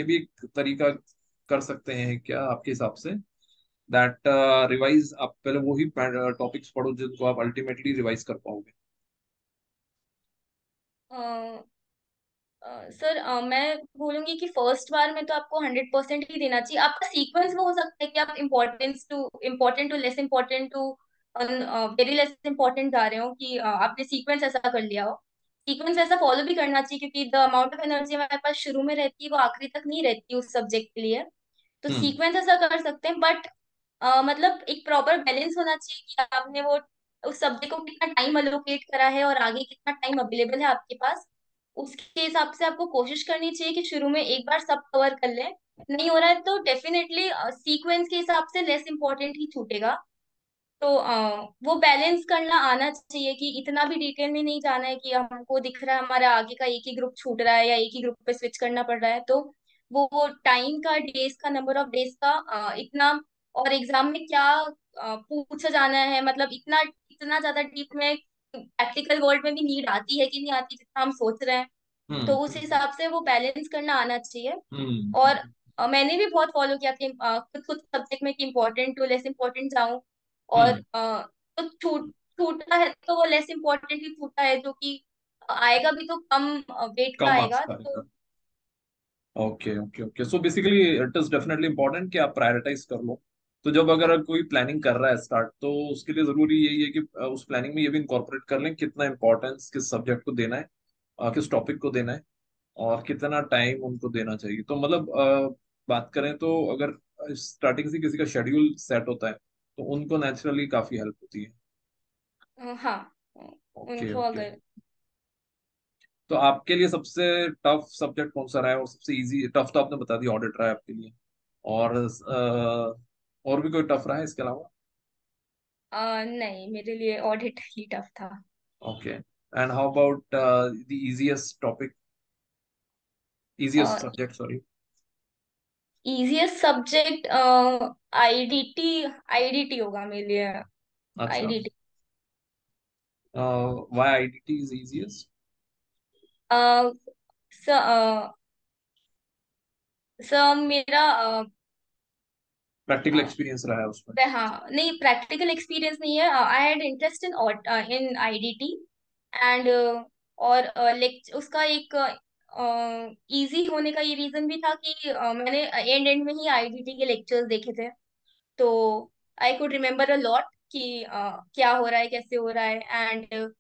Speaker 1: भी एक तरीका कर सकते हैं क्या आपके हिसाब से, दैट रिवाइज आप पहले वही टॉपिक्स पढ़ो जिनको आप अल्टीमेटली रिवाइज कर पाओगे?
Speaker 2: सर मैं बोलूंगी कि फर्स्ट बार में तो आपको 100% ही देना चाहिए। आपका सीक्वेंस वो हो सकता है कि आप important to less important to very less important जा रहे हो, कि आपने सीक्वेंस ऐसा कर लिया हो। सीक्वेंस ऐसा फॉलो भी करना चाहिए, क्योंकि द अमाउंट ऑफ एनर्जी हमारे पास शुरू में रहती है वो आखिरी तक नहीं रहती उस सब्जेक्ट के लिए। तो
Speaker 1: हम्म।
Speaker 2: सीक्वेंस ऐसा कर सकते हैं, बट मतलब एक प्रॉपर बैलेंस होना चाहिए कि आपने वो उस सब्जेक्ट को कितना टाइम अलोकेट करा है और आगे कितना टाइम अवेलेबल है आपके पास। उसके हिसाब से आपको कोशिश करनी चाहिए कि शुरू में एक बार सब कवर कर लें। नहीं हो रहा है तो डेफिनेटली सीक्वेंस के हिसाब से लेस इंपॉर्टेंट ही छूटेगा। तो वो बैलेंस करना आना चाहिए कि इतना भी डिटेल में नहीं जाना है कि हमको दिख रहा है हमारा आगे का एक ही ग्रुप छूट रहा है या एक ही ग्रुप पे स्विच करना पड़ रहा है। तो वो टाइम का, डेज का, नंबर ऑफ डेज का इतना, और एग्जाम में क्या पूछा जाना है, मतलब इतना इतना ज्यादा डीप में प्रैक्टिकल वर्ल्ड में भी नीड आती है कि नहीं आती जितना हम सोच रहे हैं। तो उस
Speaker 1: हम्म।
Speaker 2: हिसाब से वो बैलेंस करना आना चाहिए। और
Speaker 1: हम्म।
Speaker 2: मैंने भी बहुत फॉलो किया कि कुछ कुछ सब्जेक्ट में कि इम्पोर्टेंट टू लेस इम्पोर्टेंट जाऊं। और
Speaker 1: हम्म।
Speaker 2: तो छूटा है तो वो लेस इम्पोर्टेंट ही छूटा है, जो कि आएगा भी तो कम वेट का
Speaker 1: कम मार्क्स
Speaker 2: आएगा।
Speaker 1: का
Speaker 2: तो
Speaker 1: आएगा। Okay okay okay, so basically it is definitely important कि आप प्रायोरिटाइज कर लो। तो जब अगर कोई प्लानिंग कर रहा है स्टार्ट, तो उसके लिए जरूरी यही है कि उस प्लानिंग में ये भी इंकॉर्पोरेट कर लें कितना इंपॉर्टेंस किस सब्जेक्ट को देना है, किस टॉपिक को देना है, और कितना टाइम उनको देना चाहिए। तो मतलब बात करें तो अगर स्टार्टिंग से किसी का शेड्यूल सेट होता है तो उनको नेचुरली काफी हेल्प होती है।
Speaker 2: हाँ,
Speaker 1: ओके
Speaker 2: उनको
Speaker 1: ओके।
Speaker 2: अगर
Speaker 1: तो आपके लिए सबसे टफ सब्जेक्ट कौन सा रहा है, और सबसे इजी? टफ तो आपने बता दिया, ऑडिट रहा है आपके लिए, और और भी कोई टफ रहा है इसके अलावा?
Speaker 2: नहीं, मेरे लिए ऑडिट ही टफ था।
Speaker 1: Okay, and how about the easiest topic, easiest subject, sorry?
Speaker 2: Easiest subject IDT, IDT होगा मेरे लिए।
Speaker 1: अच्छा,
Speaker 2: IDT.
Speaker 1: Why IDT is easiest?
Speaker 2: स सर मेरा
Speaker 1: प्रैक्टिकल एक्सपीरियंस रहा है उसमें?
Speaker 2: हाँ, नहीं, प्रैक्टिकल एक्सपीरियंस नहीं है। I had interest in IDT and और उसका एक इजी होने का ये रीजन भी था कि मैंने एंड एंड में ही आईडीटी के लेक्चर्स देखे थे। तो I could remember a lot कि क्या हो रहा है, कैसे हो रहा है। And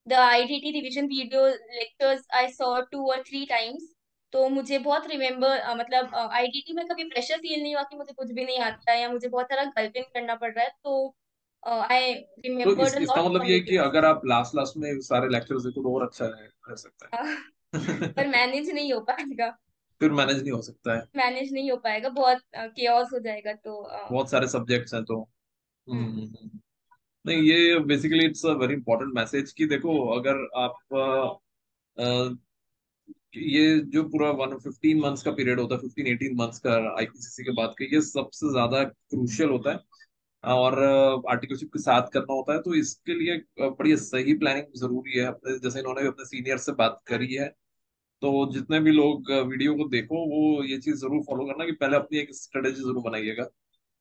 Speaker 2: the IDT revision video lectures I saw 2 और 3 टाइम्स। तो मुझे बहुत मतलब आईडीटी में कभी प्रेशर फील नहीं हुआ कि मुझे कुछ भी नहीं आता है या मुझे बहुत सारा गल्पिंग करना पड़ रहा है। तो आई
Speaker 1: तो
Speaker 2: रिमेम्बर्ड अ
Speaker 1: इसका
Speaker 2: लॉट
Speaker 1: मतलब
Speaker 2: फ्रॉम
Speaker 1: ये
Speaker 2: द
Speaker 1: है कि अगर
Speaker 2: क्लास।
Speaker 1: आप लास्ट लास्ट में सारे लेक्चर्स देखो तो और अच्छा रह सकता
Speaker 2: पर
Speaker 1: है।
Speaker 2: मैनेज नहीं हो पाएगा।
Speaker 1: फिर मैनेज नहीं हो सकता है,
Speaker 2: मैनेज नहीं हो पाएगा, बहुत केओस हो जाएगा। तो
Speaker 1: बहुत सारे सब्जेक्ट्स हैं तो।
Speaker 2: हम्म
Speaker 1: नहीं, ये basically it's a very important message कि देखो, अगर आप ये जो पूरा 15 मंथ्स का पीरियड होता है, 15-18 मंथ्स का आईपीसीसी के बाद का, ये सबसे ज्यादा क्रूशियल होता है और आर्टिकलशिप के साथ करना होता है। तो इसके लिए बड़ी सही प्लानिंग जरूरी है। अपने जैसे इन्होंने भी अपने सीनियर से बात करी है, तो जितने भी लोग वीडियो को देखो वो ये चीज जरूर फॉलो करना कि पहले अपनी एक स्ट्रेटेजी जरूर बनाइएगा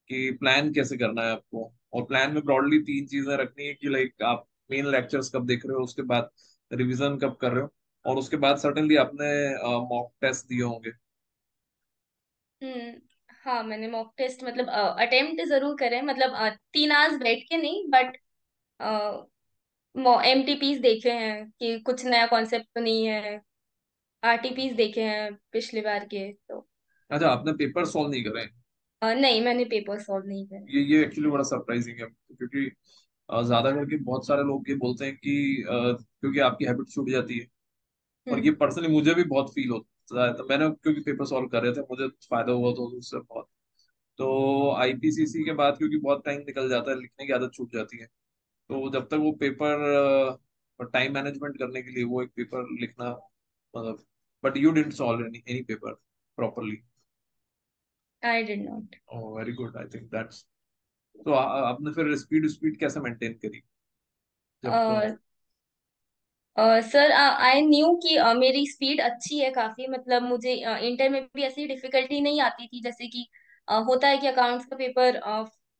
Speaker 1: कि प्लान कैसे करना है आपको। और प्लान में ब्रॉडली 3 चीजें रखनी है कि लाइक आप मेन लेक्चर्स कब देख रहे हो, उसके बाद रिवीजन कब कर रहे हो, और उसके बाद सर्टेनली आपने मॉक टेस्ट दिए होंगे।
Speaker 2: हम्म हाँ, मैंने मॉक टेस्ट मतलब अटेम्प्ट जरूर करे, मतलब 3 आवर्स बैठ के नहीं, बट एमटीपीस देखे हैं कि कुछ नया कॉन्सेप्ट तो नहीं है। आरटीपीस देखे हैं पिछली बार के। तो
Speaker 1: अच्छा, आपने पेपर सॉल्व नहीं करे?
Speaker 2: नहीं, मैंने पेपर सॉल्व नहीं करे।
Speaker 1: ये एक्चुअली बड़ा सरप्राइजिंग है, क्योंकि ज्यादा करके बहुत सारे लोग ये बोलते हैं कि क्योंकि आपकी हैबिट छूट जाती है। और ये
Speaker 2: हम्म
Speaker 1: पर्सनली मुझे भी बहुत फील होता है, तो मैंने क्योंकि पेपर सॉल्व कर रहे थे मुझे फायदा हुआ तो उससे बहुत। तो आईपीसीसी के बाद क्योंकि बहुत टाइम निकल जाता है, लिखने की आदत छूट जाती है। तो जब तक वो पेपर, टाइम मैनेजमेंट करने के लिए वो एक पेपर लिखना, मतलब, but you didn't solve any any paper properly?
Speaker 2: I did not.
Speaker 1: Oh very good, I think that's. तो आपने फिर स्पीड स्पीड कैसे मेंटेन करी जब
Speaker 2: सर आई न्यू कि मेरी स्पीड अच्छी है काफी, मतलब मुझे इंटर में भी ऐसी डिफिकल्टी नहीं आती थी, जैसे कि होता है कि अकाउंट्स का पेपर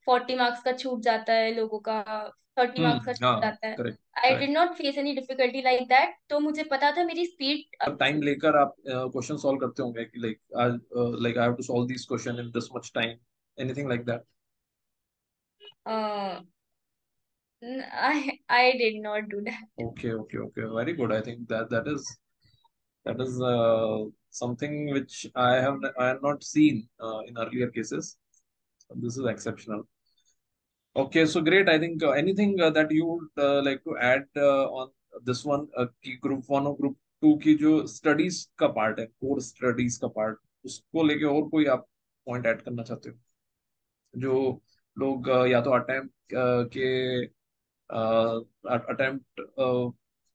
Speaker 2: 40 मार्क्स का छूट जाता है, लोगों का 30 मार्क्स का छूट
Speaker 1: हाँ,
Speaker 2: जाता है।
Speaker 1: Correct
Speaker 2: I did
Speaker 1: correct.
Speaker 2: Not face any difficulty like that, तो मुझे पता था मेरी स्पीड
Speaker 1: टाइम
Speaker 2: अच्छी
Speaker 1: लेकर आप क्वेश्चन सॉल्व करते होंगे कि लाइक आज like I have to solve this question in this much time, anything like that?
Speaker 2: है। I did not do that.
Speaker 1: Okay, okay, okay. Very good. I think that is something which I have not seen in earlier cases. So this is exceptional. Okay, so great. I think anything that you would like to add on this one, कि group one और group two की जो studies का part है, core studies का part, उसको लेके और कोई आप point add करना चाहते हो? जो लोग या तो अटेम्प्ट के अटेम्प्ट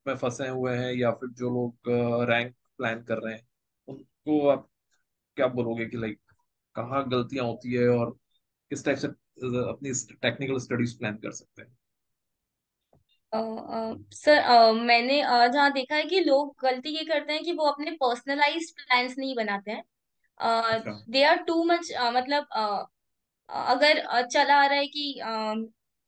Speaker 1: में फंसे हुए हैं, या फिर जो लोग रैंक प्लान कर रहे हैं, उनको आप क्या बोलोगे कि लाइक कहाँ गलतियां होती है और किस टाइप से अपनी टेक्निकल स्टडीज प्लान कर सकते हैं?
Speaker 2: सर मैंने जहाँ देखा है कि लोग गलती ये करते हैं कि वो अपने पर्सनलाइज्ड प्लान्स नहीं बनाते हैं।
Speaker 1: अच्छा।
Speaker 2: दे आर टू मच, मतलब अगर चला आ रहा है कि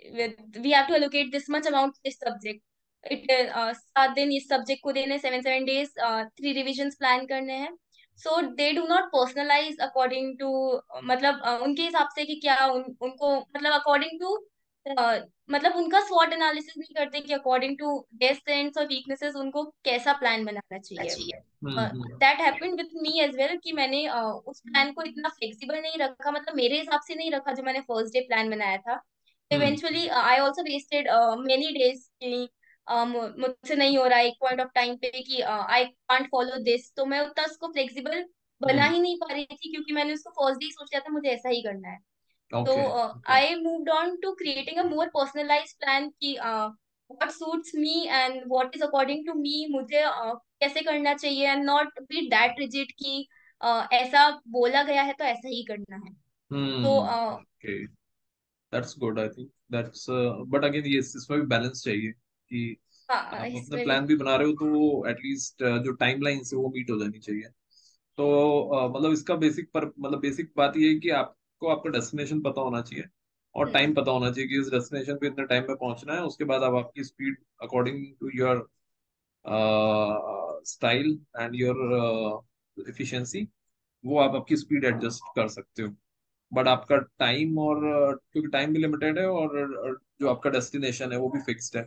Speaker 2: we have to allocate this much amount this subject, 7 दिन इस सब्जेक्ट को देने, 7 7 डेज 3 रिविजन्स प्लान करने हैं। So they do not personalise according to, मतलब उनके हिसाब से कि क्या उनको, मतलब अकॉर्डिंग टू, मतलब उनका स्वॉट एनालिसिस नहीं करते कि अकॉर्डिंग टू देयर स्ट्रेंथ्स और वीकनेसेस उनको कैसा प्लान बनाना चाहिए।
Speaker 1: हम्म।
Speaker 2: That happened with me as well, कि मैंने उस प्लान को इतना फ्लेक्सिबल नहीं रखा, मतलब मेरे हिसाब से नहीं रखा जो मैंने फर्स्ट डे प्लान बनाया था।
Speaker 1: Hmm.
Speaker 2: Eventually I also wasted many days कि मुझसे नहीं हो रहा है एक पॉइंट ऑफ टाइम पे कि आई कांट फॉलो दिस, तो मैं उतना उसको फ्लेक्सिबल बना
Speaker 1: हम्म।
Speaker 2: ही नहीं पा रही थी, क्योंकि मैंने उसको फर्स्ट डे ही सोच लिया था मुझे ऐसा ही करना है। तो
Speaker 1: okay okay.
Speaker 2: I moved on to creating a more personalized plan कि what suits me and what is according to me, मुझे कैसे करना चाहिए, and not be that rigid कि ऐसा बोला गया है तो ऐसा ही करना है। तो
Speaker 1: okay, that's good. I think that's, but again ये इसमें भी बैलेंस चाहिए कि
Speaker 2: हाँ,
Speaker 1: आप अपने
Speaker 2: इसमें भी।
Speaker 1: प्लान भी बना रहे हो तो एटलीस्ट जो टाइमलाइन से वो मीट हो जानी चाहिए। तो मतलब इसका बेसिक पर मतलब बेसिक बात ये है कि आपको आपका डेस्टिनेशन पता होना चाहिए और
Speaker 2: हम्म।
Speaker 1: टाइम पता होना चाहिए कि इस डेस्टिनेशन पे इतने टाइम में पहुंचना है। उसके बाद आप आपकी speed according to your style and your efficiency, वो आप आपकी स्पीड एडजस्ट कर सकते हो। बट आपका टाइम और क्योंकि टाइम भी लिमिटेड है और जो आपका डेस्टिनेशन है वो भी फिक्स्ड है।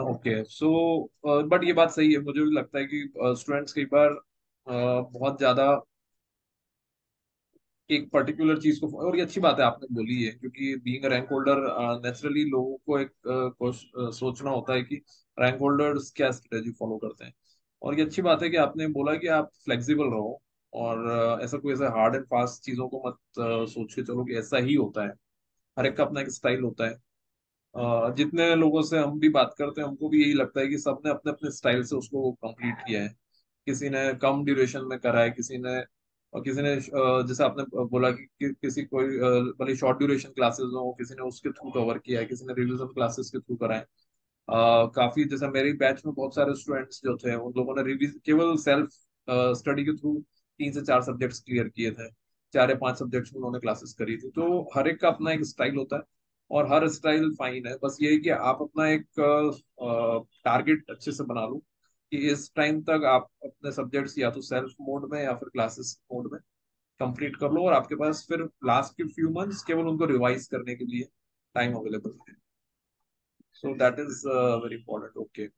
Speaker 1: ओके, सो बट ये बात सही है, मुझे भी लगता है कि स्टूडेंट्स कई बार बहुत ज्यादा एक पर्टिकुलर चीज को, और ये अच्छी बात है आपने बोली है, क्योंकि बीइंग रैंक होल्डर नेचुरली लोगों को एक सोचना होता है कि रैंक होल्डर्स क्या स्ट्रेटेजी फॉलो करते हैं। और ये अच्छी बात है कि आपने बोला कि आप फ्लेक्सिबल रहो और ऐसा कोई ऐसा हार्ड एंड फास्ट चीजों को मत सोच के चलो कि ऐसा ही होता है। हर एक का अपना एक स्टाइल होता है। जितने लोगों से हम भी बात करते हैं हमको भी यही लगता है कि सबने अपने अपने स्टाइल से उसको कंप्लीट किया है। किसी ने कम ड्यूरेशन में करा है, किसी ने जैसे आपने बोला कि किसी कोई भले शॉर्ट ड्यूरेशन क्लासेस हो, किसी ने उसके थ्रू कवर किया है, किसी ने रिविजन क्लासेस के थ्रू करा है। काफी जैसे मेरे बैच में बहुत सारे स्टूडेंट्स जो थे उन लोगों ने रिविज केवल सेल्फ स्टडी के थ्रू 3 से 4 सब्जेक्ट्स क्लियर किए थे। 4 या 5 सब्जेक्ट्स में उन्होंने क्लासेस करी थी। तो हर एक का अपना एक स्टाइल होता है और हर स्टाइल फाइन है। बस ये है कि आप अपना एक टारगेट अच्छे से बना लो कि इस टाइम तक आप अपने सब्जेक्ट्स या तो सेल्फ मोड में या फिर क्लासेस मोड में कंप्लीट कर लो, और आपके पास फिर लास्ट के फ्यू मंथ्स केवल उनको रिवाइज करने के लिए टाइम अवेलेबल है। So that is very important. Okay,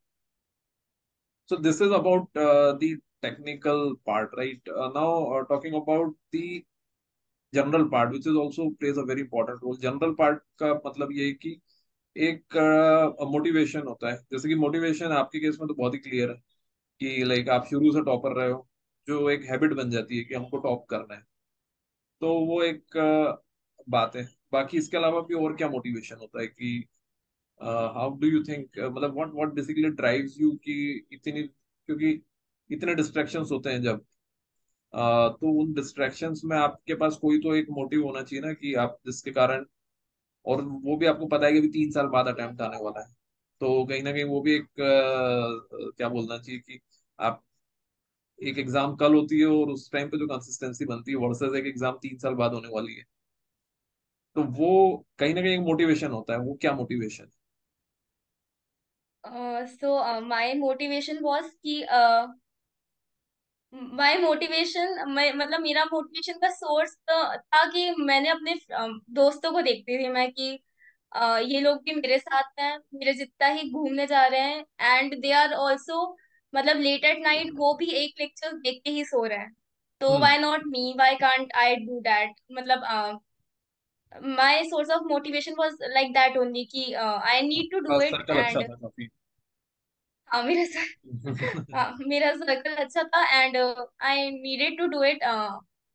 Speaker 1: so this is about the technical part, right? Now talking about the general part which is also plays a very important role. General part का मतलब ये है कि एक motivation होता है। जैसे कि मोटिवेशन आपके केस में तो बहुत ही क्लियर है कि लाइक आप शुरू से टॉपर रहे हो, जो एक हैबिट बन जाती है कि हमको टॉप करना है। तो वो एक बात है। बाकी इसके अलावा भी और क्या मोटिवेशन होता है कि हाउ डू यू थिंक, मतलब what what basically drives you कि इतनी, क्योंकि इतने डिस्ट्रैक्शंस होते हैं जब तो उन डिस्ट्रैक्शंस में आपके पास कोई तो एक मोटिव होना चाहिए ना कि आप जिसके कारण, और वो भी आपको पता है कि अभी 3 साल बाद अटेम्प्ट आने वाला है। तो कहीं ना कहीं वो भी एक क्या बोलना चाहिए कि आप एक एग्जाम कल होती है और उस टाइम पे जो कंसिस्टेंसी बनती है वर्सेस एक एग्जाम 3 साल बाद होने वाली है, तो वो कहीं ना कहीं एक मोटिवेशन होता है। वो क्या motivation?
Speaker 2: So my motivation was कि माय मोटिवेशन मैं मतलब मेरा मोटिवेशन का सोर्स था कि मैंने अपने दोस्तों को देखती थी मैं कि ये लोग भी मेरे साथ हैं, मेरे जितना ही घूमने जा रहे हैं, एंड दे आर ऑल्सो मतलब लेट एट नाइट वो भी एक लेक्चर देख के ही सो रहे हैं। तो
Speaker 1: hmm.
Speaker 2: Why not me, why can't I do that? मतलब my source of motivation was like that only कि I need to do it.
Speaker 1: Circle अच्छा
Speaker 2: एंड
Speaker 1: था काफी।
Speaker 2: हाँ, मेरा सर्कल अच्छा था, and I needed to do it कि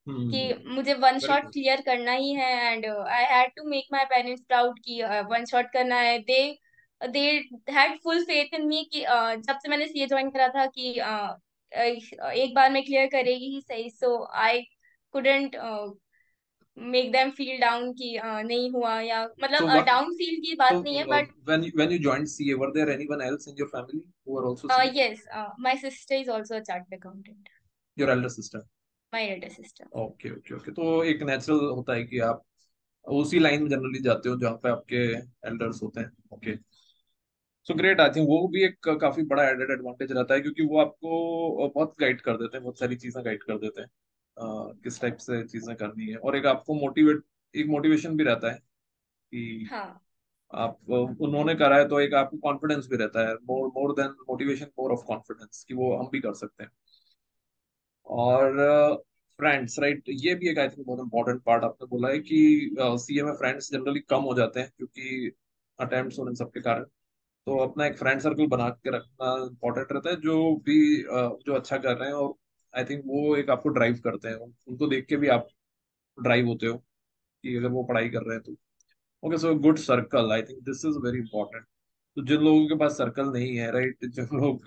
Speaker 1: हम्म।
Speaker 2: मुझे one
Speaker 1: very
Speaker 2: shot
Speaker 1: good.
Speaker 2: Clear करना ही है, and I had to make my parents proud कि वन शॉट करना है। They had full faith in मी कि जब से मैंने सीए ज्वाइन करा था कि एक बार में क्लियर करेगी ही सही। So I couldn't make them feel down कि नहीं हुआ, या
Speaker 1: So
Speaker 2: मतलब
Speaker 1: what?
Speaker 2: डाउन फील की बात
Speaker 1: So
Speaker 2: नहीं है, but
Speaker 1: when you joined CA, were there anyone else in your family who were also CA?
Speaker 2: Yes, my sister is also a chartered accountant,
Speaker 1: Your elder sister?
Speaker 2: My Elder sister.
Speaker 1: Okay okay okay, तो एक natural होता है कि आप उसी line में generally जाते हो जहाँ पे आपके एल्डर्स होते हैं। Okay. So great. I think वो भी एक काफी बड़ा एडेड एडवांटेज रहता है, क्योंकि वो आपको बहुत गाइड कर देते हैं, बहुत सारी चीजें गाइड कर देते हैं किस टाइप से चीजें करनी है, और एक आपको मोटिवेट, एक मोटिवेशन भी रहता है कि
Speaker 2: हाँ।
Speaker 1: आप उन्होंने करा है, तो एक आपको कॉन्फिडेंस भी रहता है, more more then motivation, more of confidence कि वो हम भी कर सकते हैं। और फ्रेंड्स, राइट, ये भी एक आई थिंक बहुत इंपॉर्टेंट पार्ट आपने बोला है कि सीए में फ्रेंड्स जनरली कम हो जाते हैं क्योंकि अटेम्प्ट्स और इन सब के कारण। तो अपना एक फ्रेंड सर्कल बना के रखना इंपॉर्टेंट रहता है, जो भी जो अच्छा कर रहे हैं, और आई थिंक वो एक आपको ड्राइव करते हैं, उनको देख के भी आप ड्राइव होते हो कि अगर वो पढ़ाई कर रहे हैं तो। Okay, so good circle, I think this is very important. तो जिन लोगों के पास सर्कल नहीं है, राइट, जो लोग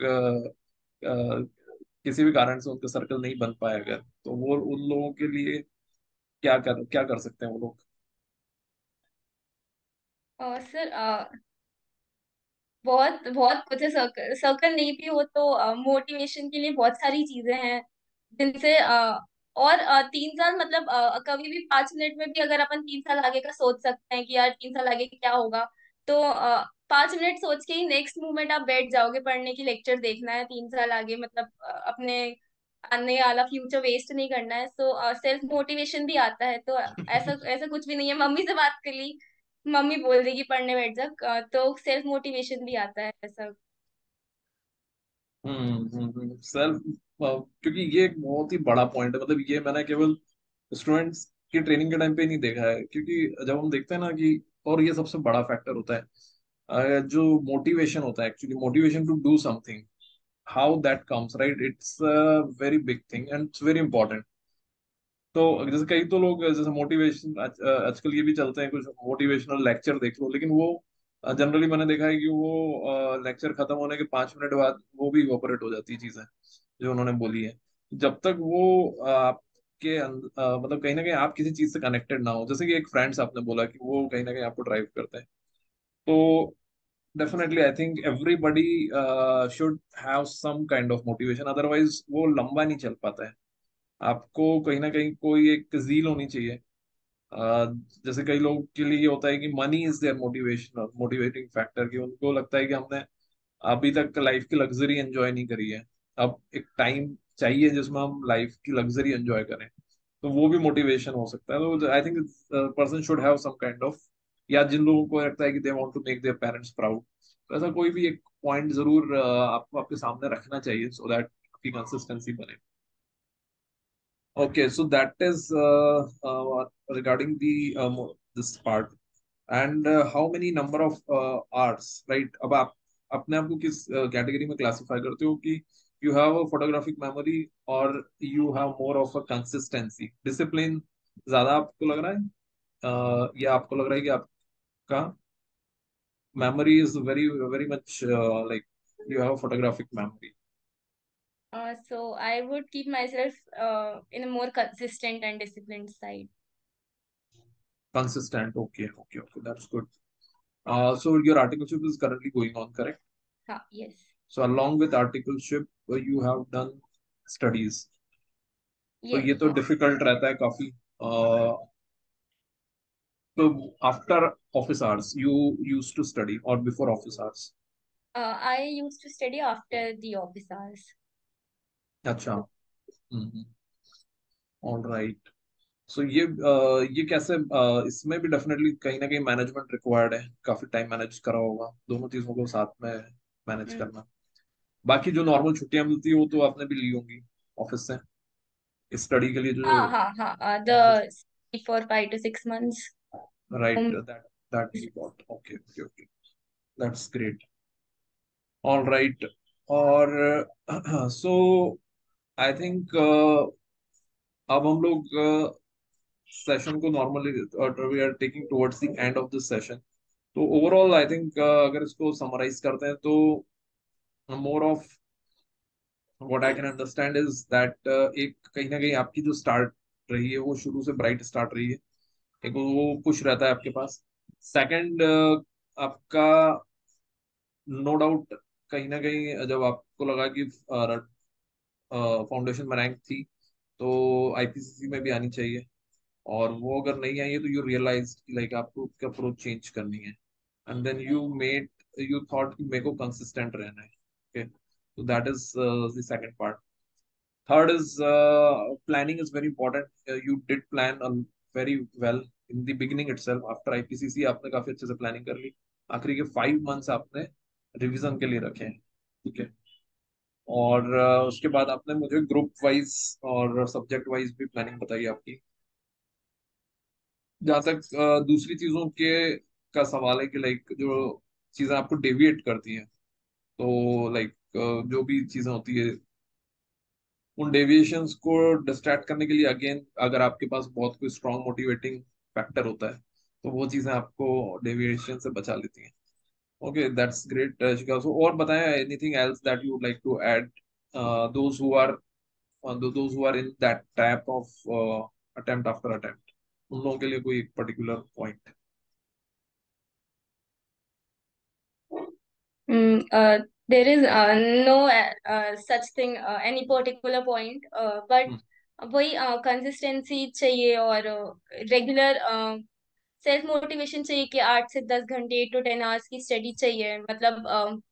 Speaker 1: किसी भी कारण से उनका सर्कल नहीं बन पाया, अगर तो वो उन लोगों के लिए क्या कर सकते हैं वो लोग?
Speaker 2: और सर बहुत बहुत कुछ है। सर्कल सर्कल नहीं भी हो तो मोटिवेशन के लिए बहुत सारी चीजें हैं जिनसे और 3 साल मतलब कभी भी 5 मिनट में भी अगर अपन 3 साल आगे का सोच सकते हैं कि यार 3 साल आगे क्या होगा, तो 5 मिनट सोच के ही नेक्स्ट मूवमेंट आप बैठ जाओगे पढ़ने की। लेक्चर देखना है 3 साल आगे, मतलब अपने आने वाला फ्यूचर वेस्ट नहीं करना है। सो सेल्फ मोटिवेशन भी आता है। तो ऐसा ऐसा कुछ भी नहीं है, मम्मी से बात कर ली, मम्मी बोल देगी पढ़ने बैठ जा, तो सेल्फ मोटिवेशन भी आता है ऐसा।
Speaker 1: सेल्फ, क्योंकि ये एक बहुत ही बड़ा पॉइंट है, मतलब ये मैंने केवल स्टूडेंट्स की ट्रेनिंग के टाइम पे ही नहीं देखा है, क्योंकि जब हम देखते हैं ना कि, और ये सबसे बड़ा फैक्टर होता है जो मोटिवेशन होता है, actually motivation to do something, how that comes, right, it's a very big thing and it's very important. तो जैसे कई तो लोग जैसे मोटिवेशन आजकल ये भी चलते हैं, कुछ मोटिवेशनल लेक्चर देख लो, लेकिन वो जनरली मैंने देखा है कि वो लेक्चर खत्म होने के 5 मिनट बाद वो भी इवोपरेट हो जाती है चीजें जो उन्होंने बोली है। जब तक वो आपके मतलब कहीं ना कहीं आप किसी चीज से कनेक्टेड ना हो, जैसे कि एक फ्रेंड्स आपने बोला कि वो कहीं ना कहीं आपको ड्राइव करते हैं, तो definitely I think everybody should have some kind of motivation, otherwise वो लंबा नहीं चल पाता है। आपको कहीं ना कहीं कोई एक जील होनी चाहिए। अ, जैसे कई लोगों के लिए ये होता है कि money is their motivation, motivating factor, कि उनको लगता है कि हमने अभी तक लाइफ की लग्जरी एंजॉय नहीं करी है, अब एक टाइम चाहिए जिसमें हम लाइफ की लग्जरी एंजॉय करें। तो वो भी मोटिवेशन हो सकता है। तो I think person should have some kind of, या जिन लोगों को लगता है कि they want to make their parents proud, तो ऐसा कोई भी एक पॉइंट जरूर आपको आपके सामने रखना चाहिए, सो दैट आपकी कंसिस्टेंसी बने। Okay, so that is regarding the this part. And how many number of hours, right? अब आप अपने आप को किस कैटेगरी में क्लासिफाई करते हो कि you have a photographic memory और you have more of a consistency, discipline ज्यादा आपको लग रहा है, या आपको लग रहा है कि आपका memory is very very much like you have photographic memory?
Speaker 2: So I would keep myself in a more consistent and disciplined side.
Speaker 1: Consistent, okay okay okay, that's good. So your articleship is currently going on, correct?
Speaker 2: हाँ, yes.
Speaker 1: So along with articleship, you have done studies. तो
Speaker 2: ये
Speaker 1: ये तो
Speaker 2: हाँ।
Speaker 1: Difficult रहता है काफी. तो after office hours you used to study or before office hours?
Speaker 2: I use to study after the office hours.
Speaker 1: अच्छा. हम्म. All right. सो ये कैसे इसमें भी डेफिनेटली कहीं ना कहीं मैनेजमेंट रिक्वायर्ड है, काफी टाइम मैनेज करा होगा दोनों चीजों को साथ में मैनेज करना. बाकी जो नॉर्मल छुट्टियां मिलती है वो तो आपने भी ली होंगी ऑफिस से, स्टडी के लिए जो.
Speaker 2: हाँ हाँ हाँ, the for 5 to 6 months।
Speaker 1: Right. That you got. Okay okay okay. That's great. All right. और सो आई थिंक अब हम लोग सेशन को normally we are taking towards the end of this session. तो ओवरऑल आई थिंक अगर इसको summarise करते हैं तो more of what I can understand is that एक कहीं ना कहीं आपकी जो स्टार्ट रही है वो शुरू से ब्राइट स्टार्ट रही है. एक वो पुश रहता है आपके पास. सेकंड, आपका नो डाउट कहीं ना कहीं जब आपको लगा कि फाउंडेशन में रैंक थी तो आईपीसीसी में भी आनी चाहिए, और वो अगर नहीं आई है तो यू रियलाइज लाइक आपको उसका अप्रोच चेंज करनी है. एंड देन यू थॉट कि मेरे को कंसिस्टेंट रहना है. ओके. तो that is the second part. Third is planning is very important. You did plan very well in the beginning itself. After IPCC आपने काफी अच्छे से प्लानिंग कर ली. आखिरी के 5 मंथ्स आपने रिवीजन के लिए रखे हैं. ठीक है. और उसके बाद आपने मुझे ग्रुप वाइज और सब्जेक्ट वाइज भी प्लानिंग बताई आपकी. जहाँ तक दूसरी चीजों के का सवाल है कि लाइक जो चीजें आपको डेविएट करती हैं, तो लाइक जो भी चीजें होती है उन डेविएशंस को डिस्ट्रैक्ट करने के लिए अगेन अगर आपके पास बहुत कोई स्ट्रॉन्ग मोटिवेटिंग फैक्टर होता है तो वो चीजें आपको डेविएशन से बचा लेती हैं. ओके. दैट्स ग्रेट शिका. सो और बताएं anything else that you would like to add, those who are those who are in that type of attempt after attempt, उन लोगों के लिए कोई particular point.
Speaker 2: There is no such thing any particular point, but वही consistency चाहिए और regular self motivation चाहिए कि 8 से 10 घंटे, 8 to 10 hours की स्टडी चाहिए। मतलब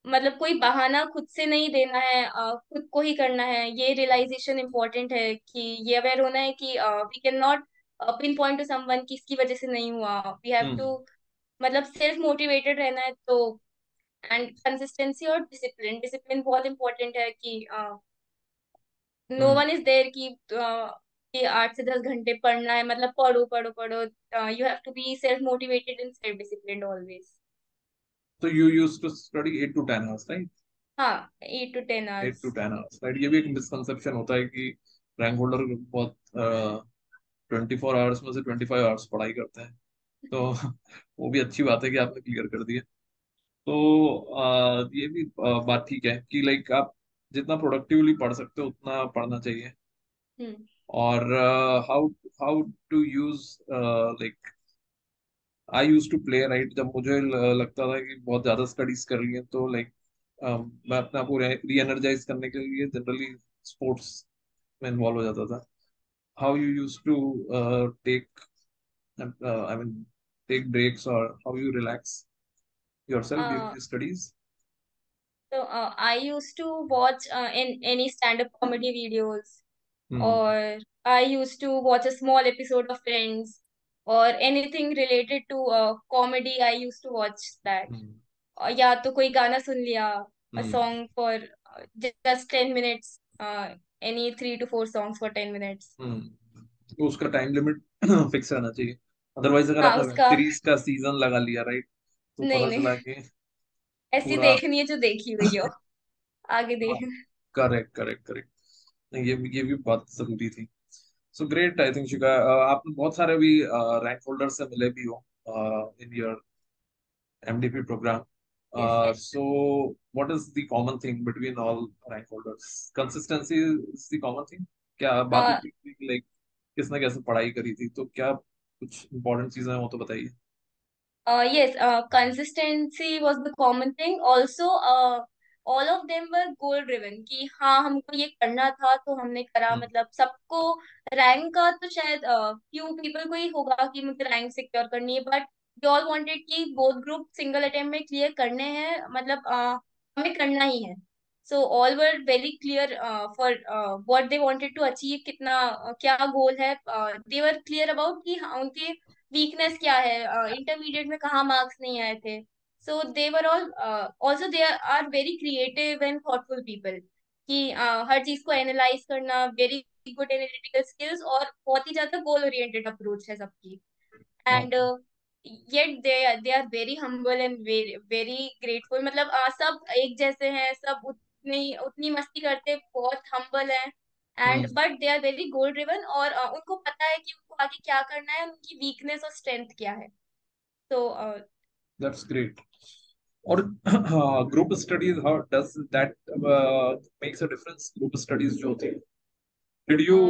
Speaker 2: मतलब कोई बहाना खुद से नहीं देना है, खुद को ही करना है। ये रियलाइजेशन इम्पोर्टेंट है कि ये अवेयर होना है कि we can not pin point to someone कि इसकी वजह से नहीं हुआ। We have to
Speaker 1: hmm.
Speaker 2: मतलब सेल्फ मोटिवेटेड रहना है। तो एंड कंसिस्टेंसी और डिसिप्लिन, डिसिप्लिन बहुत इंपॉर्टेंट है कि no
Speaker 1: hmm.
Speaker 2: One is there कि 8 से 10 घंटे पढ़ना है, मतलब पढ़ो पढ़ो पढ़ो। You have to be self motivated and self disciplined always.
Speaker 1: So you used to study 8 to 10 hours, right?
Speaker 2: हाँ, 8 to 10
Speaker 1: eight to
Speaker 2: hours.
Speaker 1: Ten hours right. ये भी एक मिसकंसेप्शन होता है कि रैंक होल्डर बहुत 24 आवर्स में से 25 आवर्स पढ़ाई करते हैं. तो वो भी अच्छी बात है कि आपने क्लियर कर दिया. तो ये भी बात ठीक है कि लाइक आप जितना प्रोडक्टिवली पढ़ सकते हो उतना पढ़ना चाहिए.
Speaker 2: हम्म।
Speaker 1: और how how to use like I use to play right. जब मुझे लगता था कि बहुत ज्यादा स्टडीज कर ली है तो लाइक मैं अपने आप को री एनर्जाइज करने के लिए जनरली स्पोर्ट्स में इन्वॉल्व हो जाता था. How you use to take I mean take breaks और how you relax yourself during your studies?
Speaker 2: So I used to watch in any stand-up comedy videos,
Speaker 1: Hmm.
Speaker 2: or I used to watch a small episode of Friends, or anything related to comedy. I used to watch that.
Speaker 1: Hmm.
Speaker 2: या तो कोई गाना सुन लिया, a
Speaker 1: Hmm.
Speaker 2: song for just 10 minutes, any 3 to 4 songs for 10 minutes.
Speaker 1: तो उसका time limit fix रहना चाहिए. Otherwise अगर
Speaker 2: हाँ
Speaker 1: आपने वेब
Speaker 2: उसका,
Speaker 1: सीरीज का सीजन लगा लिया राइट तो
Speaker 2: नहीं
Speaker 1: पता
Speaker 2: नहीं,
Speaker 1: चला कि
Speaker 2: ऐसी
Speaker 1: पूरा.
Speaker 2: देखनी है जो देखी हुई हो, आगे देख।
Speaker 1: Correct correct correct. ये भी बात जरूरी थी. So great. आई थिंक शिका आपने बहुत सारे भी रैंक होल्डर से मिले भी हो in your MDP program.
Speaker 2: Yes yes.
Speaker 1: So what is the common thing between all rank holders? Consistency is the common thing. क्या बात होती थी कि लाइक किसने कैसे पढ़ाई करी थी, तो क्या कुछ इंपॉर्टेंट चीजें हो तो बताइए.
Speaker 2: Yes, consistency was the common thing. Also, all of them were goal driven कि हाँ हमको ये करना था तो हमने करा,
Speaker 1: Hmm.
Speaker 2: मतलब सबको रैंक का तो शायद फ्यू पीपल को ही होगा कि मुझे रैंक सिक्योर करनी है, बट दे ऑल वांटेड कि बोथ ग्रुप सिंगल अटेम्प्ट में क्लियर करने हैं, मतलब हमें करना ही है. So all were very clear for what they wanted to achieve, कितना क्या गोल है. दे वर क्लियर अबाउट कि हाँ, उनके वीकनेस क्या है, इंटरमीडिएट में कहाँ मार्क्स नहीं आए थे. So they were all also they are very creative and thoughtful people कि हर चीज को एनालाइज करना, वेरी गुड एनालिटिकल स्किल्स, और बहुत ही ज्यादा गोल ओरिएंटेड अप्रोच है सबकी. And
Speaker 1: Okay.
Speaker 2: Yet they are very humble and very very grateful, मतलब सब एक जैसे हैं, सब उतनी उतनी मस्ती करते, बहुत हम्बल हैं.
Speaker 1: Hmm.
Speaker 2: And but they are very goal driven, और उनको पता है कि उनको आगे क्या करना है, उनकी वीकनेस और स्ट्रेंथ क्या है. तो
Speaker 1: That's great. Or group studies, how does that makes a difference? Group studies जो होती है. Did you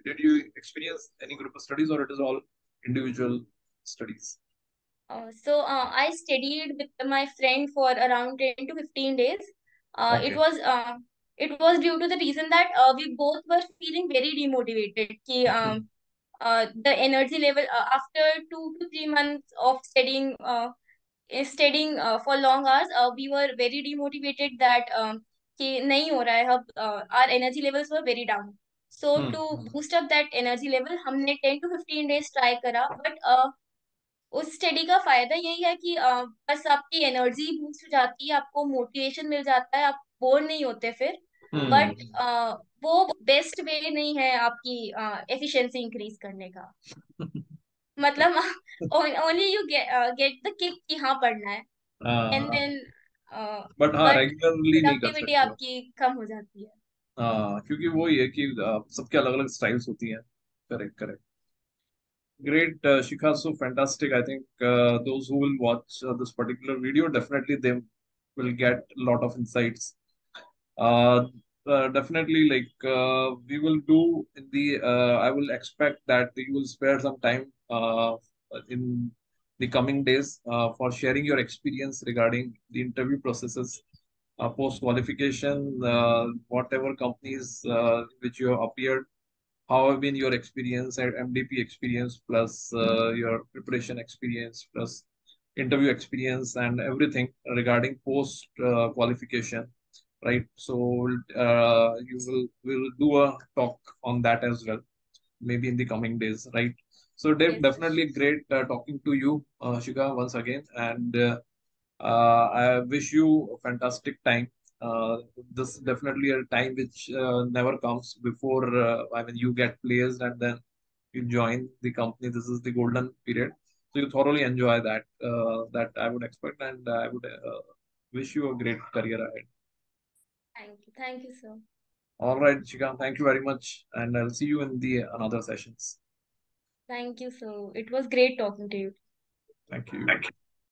Speaker 1: did you experience any group studies or it is all individual studies?
Speaker 2: I studied with my friend for around 10 to 15 days. It
Speaker 1: Okay.
Speaker 2: was due to the reason that we both were feeling very demotivated. कि the energy level after 2 to 3 months of studying for long hours, we were very demotivated that कि नहीं हो रहा है अब. Our energy levels were very down. So
Speaker 1: Hmm.
Speaker 2: to boost up that energy level, हमने 10 to 15 days try करा. But उस study का फायदा यही है कि बस आपकी एनर्जी बूस्ट हो जाती है, आपको मोटिवेशन मिल जाता है, आप बोर नहीं होते फिर.
Speaker 1: Hmm.
Speaker 2: बट वो बेस्ट वे नहीं है आपकी एफिशिएंसी इंक्रीज करने का. मतलब only you get the kick कि हाँ पढ़ना है, एंड
Speaker 1: हाँ.
Speaker 2: देन
Speaker 1: बट हाँ
Speaker 2: बट
Speaker 1: रेगुलरली नहीं कर
Speaker 2: प्रोडक्टिविटी
Speaker 1: सकते हो.
Speaker 2: आपकी कम हो जाती है.
Speaker 1: हाँ क्योंकि वो ही है कि सबके अलग अलग स्टाइल्स होती हैं. Correct correct. Great, Shikha. So fantastic. I think those who will watch this particular video definitely they will get a lot of insights. Uh, Definitely, like we will do in the. I will expect that you will spare some time in the coming days for sharing your experience regarding the interview processes, post qualification, whatever companies which you have appeared, how have been your experience at MDP experience plus your preparation experience plus interview experience and everything regarding post qualification, right? So you will do a talk on that as well, maybe in the coming days, right? So
Speaker 2: Yes,
Speaker 1: definitely great talking to you, Shika, once again, and I wish you a fantastic time. This is definitely a time which never comes before. I mean, you get placed and then you join the company. This is the golden period, so you thoroughly enjoy that. That I would expect, and I would wish you a great career ahead.
Speaker 2: Thank you sir.
Speaker 1: All right, Shikant, thank you very much, and I'll see you in the another sessions.
Speaker 2: Thank you sir, it was great talking to you.
Speaker 1: Thank you.